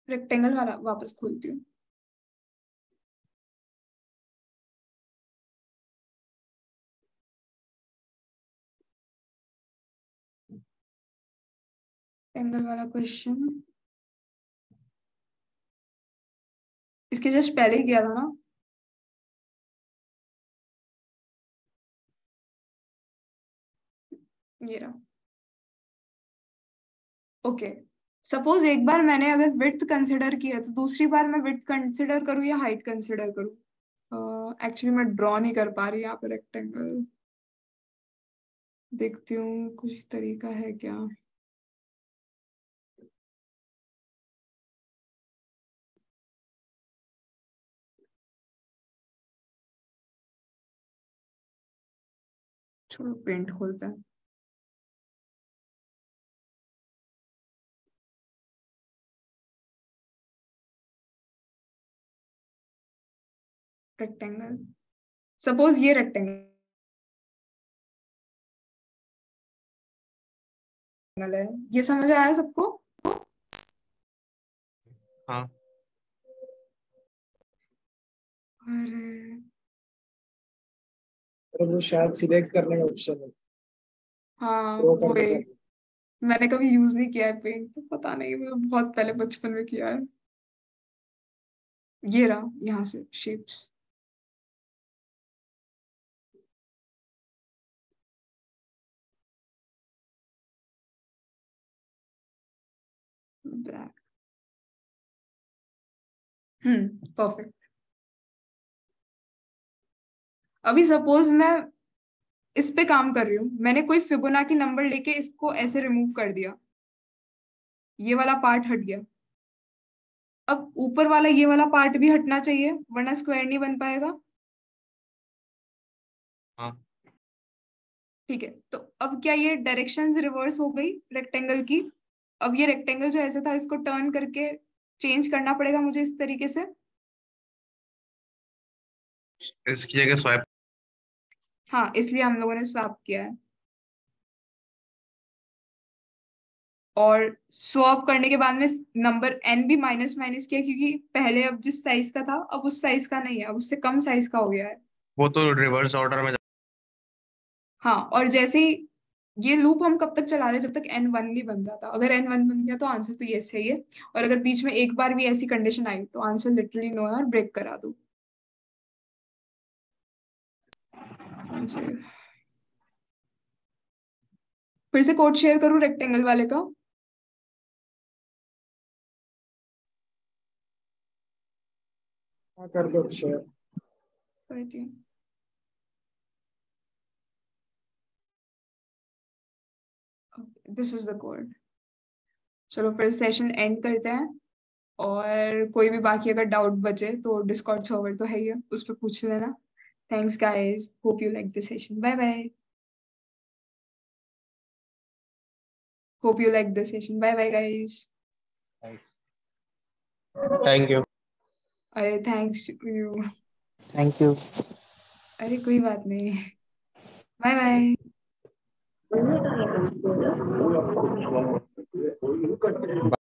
[SPEAKER 1] रेक्टेंगल वाला वापस खोलती हूँ। रेक्टेंगल वाला क्वेश्चन इसके जस्ट पहले ही किया था ना? ये रहा। ओके, सपोज एक बार मैंने अगर विड्थ कंसिडर किया तो दूसरी बार मैं विड्थ कंसिडर करूँ या हाइट कंसिडर करूँ? एक्चुअली मैं ड्रॉ नहीं कर पा रही यहाँ पे रेक्टेंगल। देखती हूँ कुछ तरीका है क्या। छोड़ो, पेंट खोलते हैं। रेक्टेंगल, सपोज ये रेक्टेंगल है, ये समझ आया सबको?
[SPEAKER 4] हाँ
[SPEAKER 1] अरे
[SPEAKER 3] और वो शायद सिलेक्ट करने का ऑप्शन है,
[SPEAKER 1] हाँ,
[SPEAKER 3] ड्रॉ
[SPEAKER 1] वो
[SPEAKER 3] करने का।
[SPEAKER 1] मैंने कभी यूज नहीं किया है पेंट, तो पता नहीं, मैं बहुत पहले बचपन में किया है। ये रहा, यहाँ से शेप्स। ब्लैक। परफेक्ट। अभी सपोज मैं इस पे काम कर रही हूँ, मैंने कोई फिबोनाची नंबर लेके इसको ऐसे रिमूव कर दिया, ये वाला पार्ट हट गया। अब ऊपर वाला ये वाला पार्ट भी हटना चाहिए, वरना स्क्वायर नहीं बन पाएगा।
[SPEAKER 4] हाँ
[SPEAKER 1] ठीक है, तो अब क्या ये डायरेक्शंस रिवर्स हो गई रेक्टेंगल की? अब ये रेक्टेंगल जो ऐसा था, इसको टर्न करके चेंज करना पड़ेगा मुझे इस तरीके से।
[SPEAKER 4] इसकी जगह स्वाइप।
[SPEAKER 1] हाँ, इसलिए हम लोगों ने स्वैप किया है। और स्वैप करने के बाद में नंबर n भी माइनस माइनस किया, क्योंकि पहले अब जिस साइज का था अब उस साइज का नहीं है, अब उससे कम साइज का हो गया है।
[SPEAKER 4] वो तो रिवर्स ऑर्डर में
[SPEAKER 1] हाँ, और जैसे ही ये लूप हम कब तक चला रहे हैं, जब तक n1 नहीं बन जाता। अगर n1 बन गया तो आंसर तो ये सही है, और अगर बीच में एक बार भी ऐसी कंडीशन आई तो आंसर लिटरली नो है और ब्रेक करा दो। फिर से कोड शेयर करूँ रेक्टेंगल वाले का?
[SPEAKER 3] हाँ कर दो शेयर।
[SPEAKER 1] करती हूँ। This is the code. चलो फिर सेशन एंड करते हैं, और कोई भी बाकी अगर डाउट बचे तो डिस्कॉर्ड सर्वर तो है ही है, उस पर पूछ लेना। Thanks guys, hope you like the session. Bye bye. Hope you like the session. Bye bye guys.
[SPEAKER 5] Thank you.
[SPEAKER 1] अरे thanks to you.
[SPEAKER 5] Thank you.
[SPEAKER 1] अरे कोई बात नहीं। Bye bye.